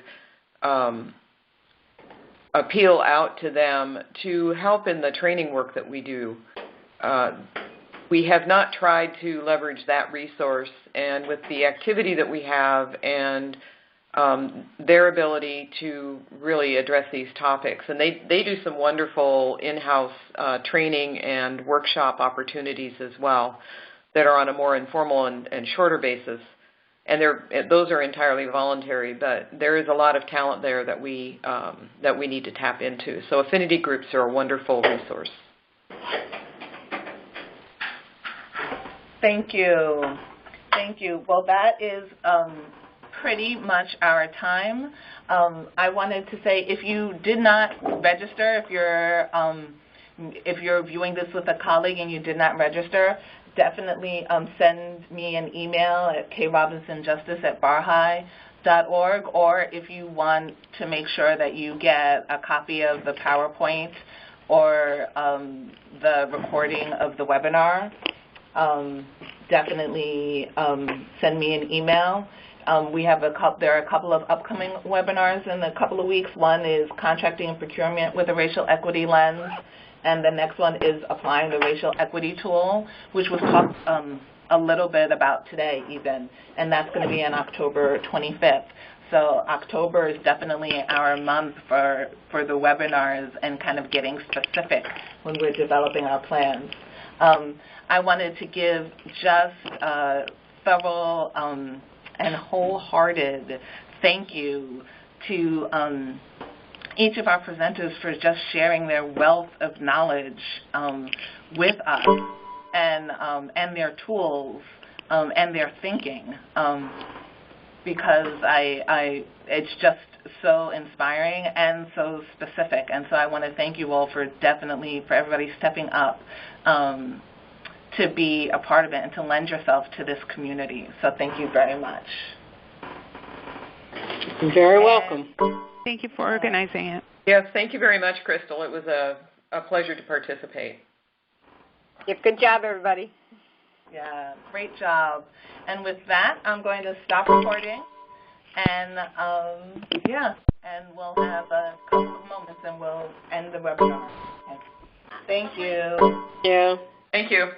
F: appeal out to them to help in the training work that we do. We have not tried to leverage that resource, and with the activity that we have and their ability to really address these topics, and they do some wonderful in-house training and workshop opportunities as well that are on a more informal and shorter basis, and those are entirely voluntary, but there is a lot of talent there that we need to tap into. So affinity groups are a wonderful resource.
D: Thank you. Thank you. Well, that is pretty much our time. I wanted to say, if you did not register, if you're viewing this with a colleague and you did not register, definitely send me an email at krobinsonjustice@barhi.org, or if you want to make sure that you get a copy of the PowerPoint or the recording of the webinar, definitely send me an email. There are a couple of upcoming webinars in a couple of weeks. One is contracting and procurement with a racial equity lens, and the next one is applying the racial equity tool, which was talked a little bit about today even, and that's going to be on October 25th. So October is definitely our month for the webinars and kind of getting specific when we're developing our plans. I wanted to give just a thorough and wholehearted thank you to each of our presenters for just sharing their wealth of knowledge with us and their tools and their thinking, because it's just so inspiring and so specific. And so I want to thank you all for everybody stepping up to be a part of it and to lend yourself to this community. So thank you very much.
E: You're very welcome.
C: Thank you for organizing it.
F: Yes, thank you very much, Crystal. It was a pleasure to participate.
B: Yep, good job, everybody.
D: Yeah, great job. And with that, I'm going to stop recording, and and we'll have a couple of moments, and we'll end the webinar. Okay. Thank you.
E: Yeah.
F: Thank you.